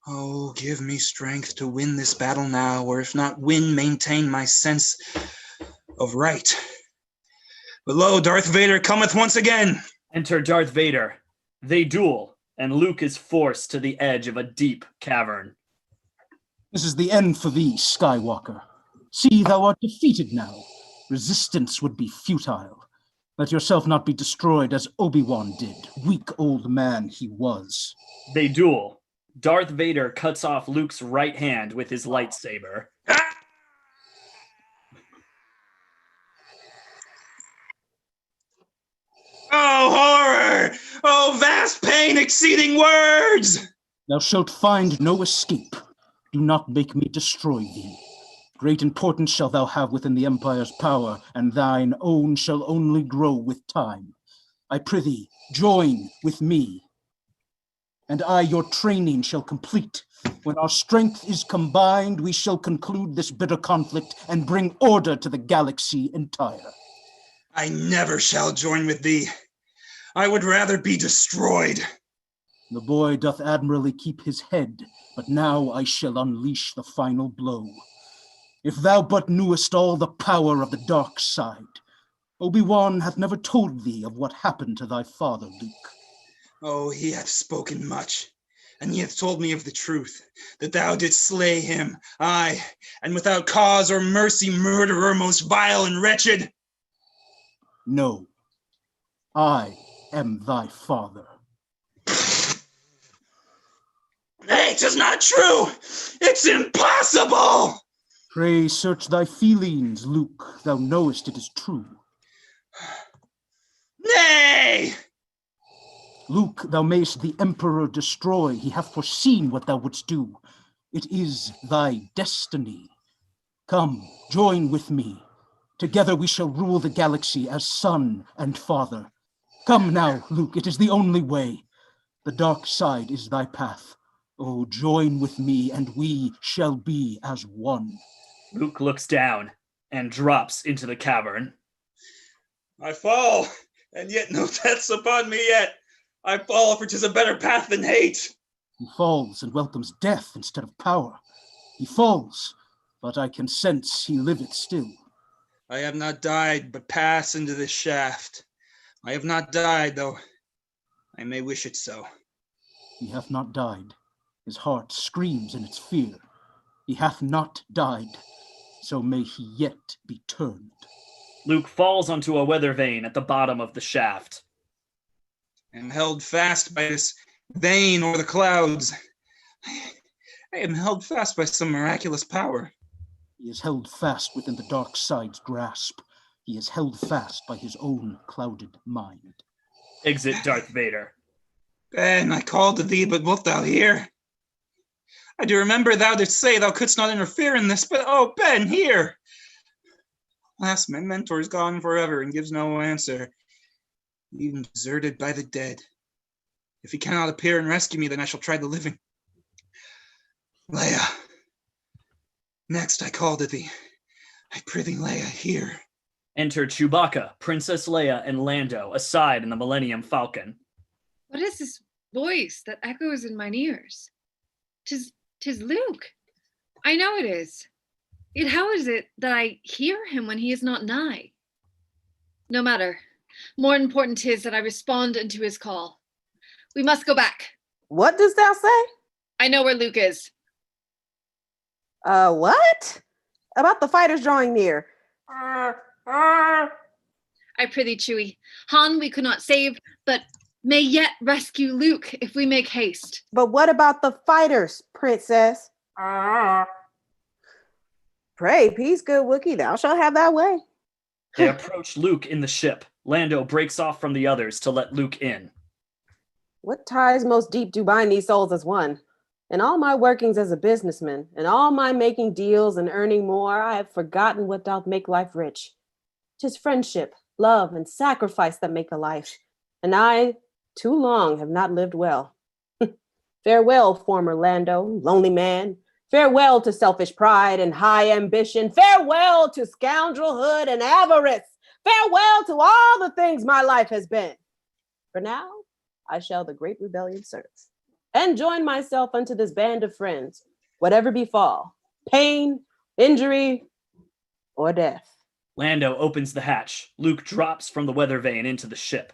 Oh, give me strength to win this battle now, or if not win, maintain my sense of right. But lo, Darth Vader cometh once again. Enter Darth Vader. They duel, and Luke is forced to the edge of a deep cavern. This is the end for thee, Skywalker. See, thou art defeated now. Resistance would be futile. Let yourself not be destroyed as Obi-Wan did, weak old man he was. They duel. Darth Vader cuts off Luke's right hand with his lightsaber. Oh, horror! Oh, vast pain exceeding words! Thou shalt find no escape. Do not make me destroy thee. Great importance shall thou have within the Empire's power, and thine own shall only grow with time. I prithee, join with me. And I your training shall complete. When our strength is combined, we shall conclude this bitter conflict and bring order to the galaxy entire. I never shall join with thee. I would rather be destroyed. The boy doth admirably keep his head, but now I shall unleash the final blow. If thou but knewest all the power of the dark side, Obi-Wan hath never told thee of what happened to thy father, Luke. Oh, he hath spoken much, and he hath told me of the truth, that thou didst slay him, aye, and without cause or mercy, murderer most vile and wretched. No, I am thy father. Nay, 'tis not true! It's impossible! Pray search thy feelings, Luke. Thou knowest it is true. Nay! Luke, thou mayst the Emperor destroy. He hath foreseen what thou wouldst do. It is thy destiny. Come, join with me. Together we shall rule the galaxy as son and father. Come now, Luke, it is the only way. The dark side is thy path. Oh, join with me, and we shall be as one. Luke looks down and drops into the cavern. I fall, and yet no death's upon me yet. I fall, for 'tis a better path than hate. He falls and welcomes death instead of power. He falls, but I can sense he liveth still. I have not died, but pass into this shaft. I have not died, though I may wish it so. He hath not died. His heart screams in its fear. He hath not died, so may he yet be turned. Luke falls onto a weather vane at the bottom of the shaft. I am held fast by this vein or the clouds. I am held fast by some miraculous power. He is held fast within the dark side's grasp. He is held fast by his own clouded mind. Exit Darth Vader. Ben, I called to thee, but wilt thou hear? I do remember thou didst say thou couldst not interfere in this, but oh, Ben, hear! Alas, my mentor's gone forever and gives no answer, even deserted by the dead. If he cannot appear and rescue me, then I shall try the living. Leia, next I call to thee. I prithee, Leia, hear. Enter Chewbacca, Princess Leia, and Lando aside in the Millennium Falcon. What is this voice that echoes in mine ears? Tis Luke. I know it is. Yet how is it that I hear him when he is not nigh? No matter. More important 'tis that I respond unto his call. We must go back. What dost thou say? I know where Luke is. What? About the fighters drawing near. I prithee, Chewie. Han we could not save, but may yet rescue Luke if we make haste. But what about the fighters, princess? Pray, peace, good Wookiee, thou shalt have thy way. They approach Luke in the ship. Lando breaks off from the others to let Luke in. What ties most deep do bind these souls as one? In all my workings as a businessman, and all my making deals and earning more, I have forgotten what doth make life rich. 'Tis friendship, love, and sacrifice that make a life, and I, too long, have not lived well. Farewell, former Lando, lonely man. Farewell to selfish pride and high ambition. Farewell to scoundrelhood and avarice. Farewell to all the things my life has been. For now, I shall the great rebellion serve, and join myself unto this band of friends, whatever befall, pain, injury, or death. Lando opens the hatch. Luke drops from the weather vane into the ship.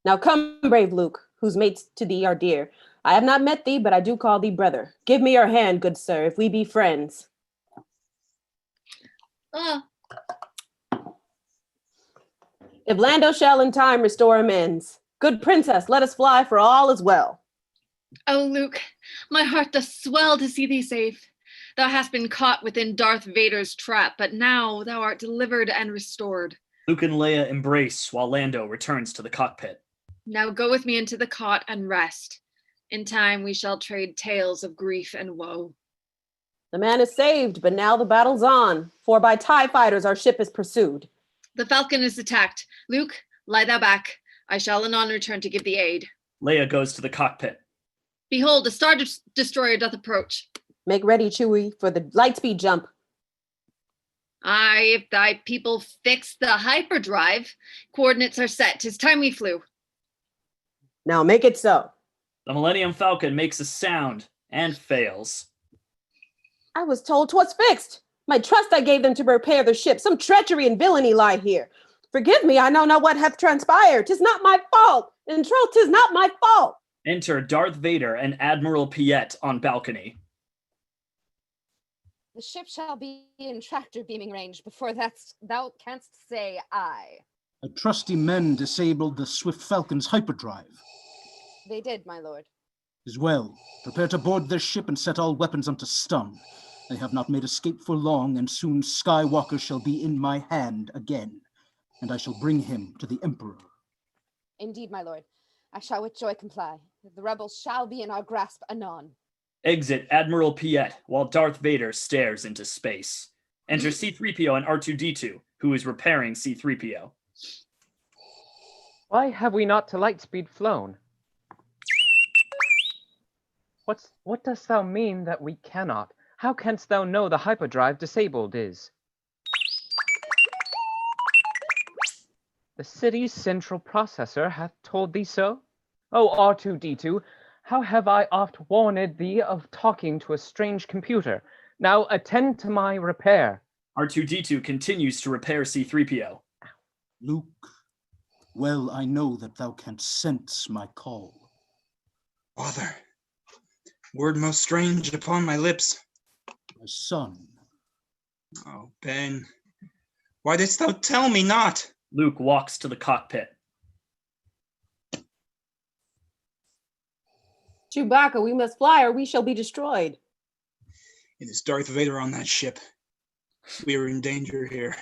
Now come, brave Luke, whose mates to thee are dear. I have not met thee, but I do call thee brother. Give me your hand, good sir, if we be friends. If Lando shall in time restore amends, good princess, let us fly, for all is well. Oh, Luke, my heart doth swell to see thee safe. Thou hast been caught within Darth Vader's trap, but now thou art delivered and restored. Luke and Leia embrace while Lando returns to the cockpit. Now go with me into the cot and rest. In time we shall trade tales of grief and woe. The man is saved, but now the battle's on, for by TIE fighters our ship is pursued. The Falcon is attacked. Luke, lie thou back. I shall anon return to give thee aid. Leia goes to the cockpit. Behold, a Star Destroyer doth approach. Make ready, Chewie, for the lightspeed jump. Aye, if thy people fix the hyperdrive, coordinates are set. 'Tis time we flew. Now make it so. The Millennium Falcon makes a sound and fails. I was told 'twas fixed. My trust I gave them to repair the ship. Some treachery and villainy lie here. Forgive me, I know not what hath transpired. 'Tis not my fault. In truth, 'tis not my fault. Enter Darth Vader and Admiral Piet on balcony. The ship shall be in tractor beaming range before thou canst say aye. A trusty men disabled the Swift Falcon's hyperdrive. They did, my lord. As well, prepare to board their ship and set all weapons unto stun. They have not made escape for long, and soon Skywalker shall be in my hand again, and I shall bring him to the Emperor. Indeed, my lord. I shall with joy comply. The rebels shall be in our grasp anon. Exit Admiral Piet while Darth Vader stares into space. Enter C-3PO and R2-D2, who is repairing C-3PO. Why have we not to lightspeed flown? What dost thou mean that we cannot? How canst thou know the hyperdrive disabled is? The city's central processor hath told thee so? O R2-D2, how have I oft warned thee of talking to a strange computer? Now attend to my repair. R2-D2 continues to repair C-3PO. Luke, well I know that thou canst sense my call. Father, word most strange upon my lips. My son. Oh, Ben, why didst thou tell me not? Luke walks to the cockpit. Chewbacca, we must fly or we shall be destroyed. It is Darth Vader on that ship. We are in danger here.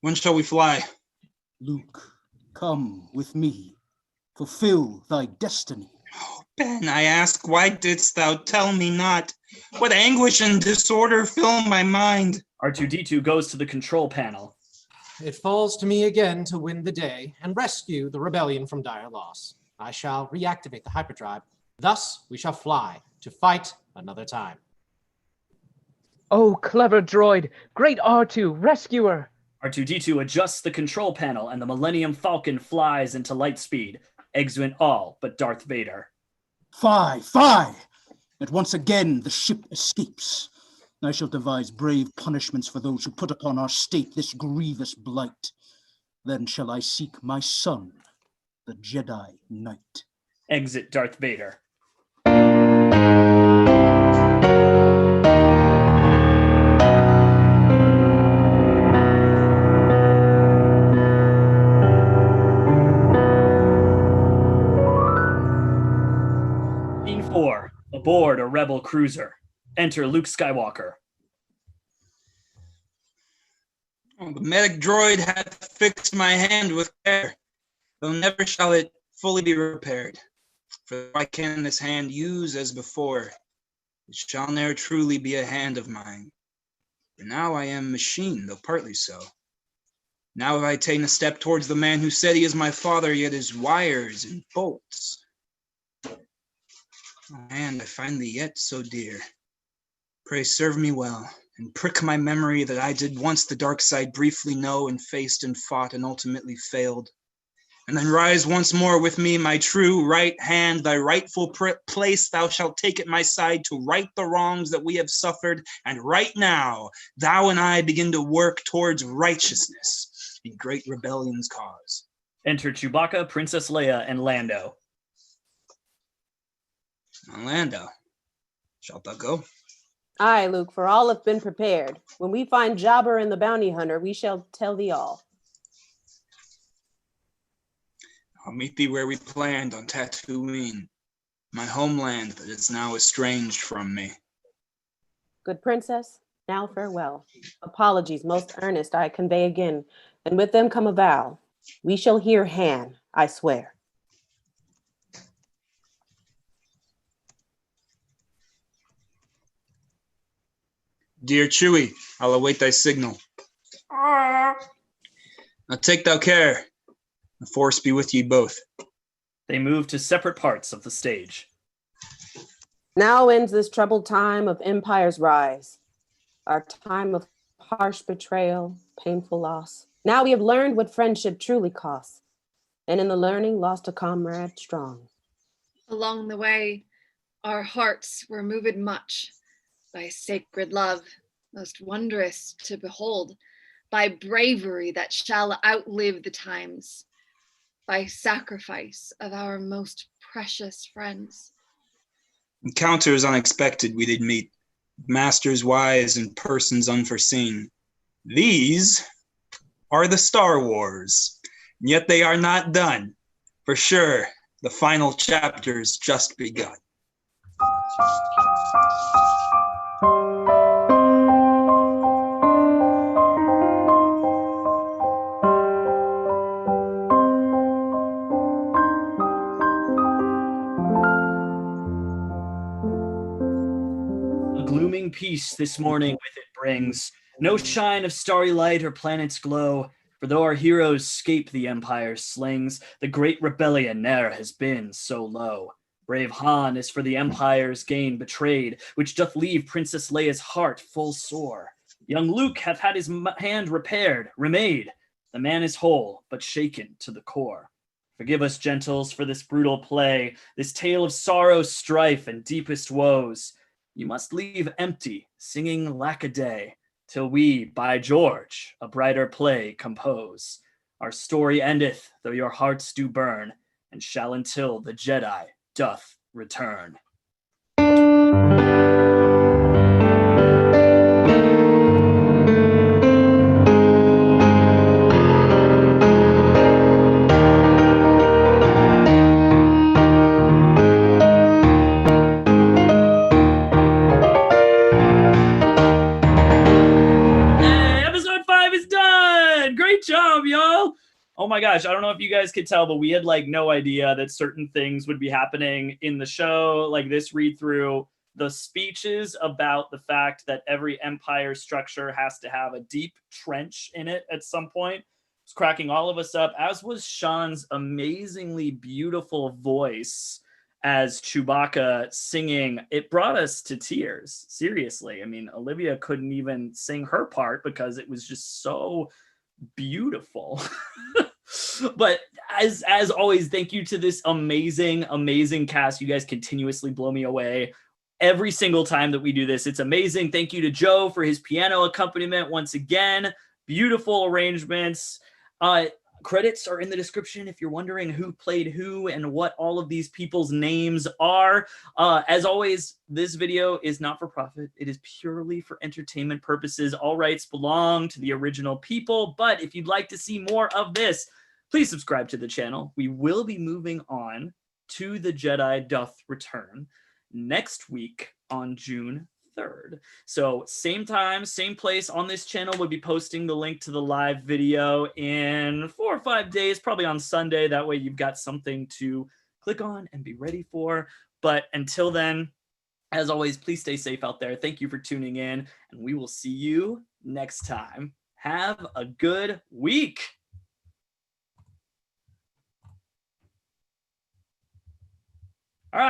When shall we fly? Luke, come with me. Fulfill thy destiny. Oh, Ben, I ask, why didst thou tell me not? What anguish and disorder fill my mind? R2-D2 goes to the control panel. It falls to me again to win the day and rescue the rebellion from dire loss. I shall reactivate the hyperdrive. Thus, we shall fly to fight another time. Oh, clever droid! Great R2, rescuer! R2-D2 adjusts the control panel and the Millennium Falcon flies into lightspeed, exit all but Darth Vader. Fie! That once again the ship escapes. I shall devise brave punishments for those who put upon our state this grievous blight. Then shall I seek my son, the Jedi Knight. Exit Darth Vader. 4, aboard a rebel cruiser. Enter Luke Skywalker. Oh, the medic droid hath fixed my hand with care, though never shall it fully be repaired. For I can this hand use as before, it shall ne'er truly be a hand of mine. For now I am machine, though partly so. Now have I taken a step towards the man who said he is my father, yet is wires and bolts. Oh, hand, I find thee yet so dear. Pray serve me well, and prick my memory that I did once the dark side briefly know, and faced and fought and ultimately failed. And then rise once more with me, my true right hand, thy rightful place thou shalt take at my side to right the wrongs that we have suffered, and right now thou and I begin to work towards righteousness in great rebellion's cause. Enter Chewbacca, Princess Leia, and Lando. Now, Lando, shalt thou go? Aye, Luke, for all have been prepared. When we find Jabber and the bounty hunter, we shall tell thee all. I'll meet thee where we planned on Tatooine, my homeland that is now estranged from me. Good princess, now farewell. Apologies most earnest I convey again, and with them come a vow. We shall hear Han, I swear. Dear Chewie, I'll await thy signal. Now take thou care. The force be with ye both. They move to separate parts of the stage. Now ends this troubled time of Empire's rise, our time of harsh betrayal, painful loss. Now we have learned what friendship truly costs, and in the learning lost a comrade strong. Along the way, our hearts were moved much by sacred love, most wondrous to behold, by bravery that shall outlive the times, by sacrifice of our most precious friends. Encounters unexpected we did meet, masters wise and persons unforeseen. These are the Star Wars, and yet they are not done. For sure, the final chapter's just begun. Peace this morning with it brings no shine of starry light or planet's glow, for though our heroes scape the Empire's slings, the great rebellion ne'er has been so low. Brave Han is for the Empire's gain betrayed, which doth leave Princess Leia's heart full sore. Young Luke hath had his hand repaired, remade. The man is whole, but shaken to the core. Forgive us, gentles, for this brutal play, this tale of sorrow, strife, and deepest woes. You must leave empty, singing lack-a-day, till we, by George, a brighter play compose. Our story endeth, though your hearts do burn, and shall until the Jedi doth return. Oh my gosh, I don't know if you guys could tell, but we had like no idea that certain things would be happening in the show. Like this read through, the speeches about the fact that every Empire structure has to have a deep trench in it at some point was cracking all of us up, as was Sean's amazingly beautiful voice as Chewbacca singing. It brought us to tears, seriously. I mean, Olivia couldn't even sing her part because it was just so beautiful. But as always, thank you to this amazing cast. You guys continuously blow me away every single time that we do this. It's amazing. Thank you to Joe for his piano accompaniment once again. Beautiful arrangements. Credits are in the description if you're wondering who played who and what all of these people's names are. As always, this video is not for profit. It is purely for entertainment purposes. All rights belong to the original people. But if you'd like to see more of this, please subscribe to the channel. We will be moving on to The Jedi Doth Return. next week on June 3rd. So same time, same place on this channel. We'll be posting the link to the live video in 4 or 5 days, probably on Sunday. That way you've got something to click on and be ready for. But until then, as always, please stay safe out there. Thank you for tuning in, and we will see you next time. Have a good week.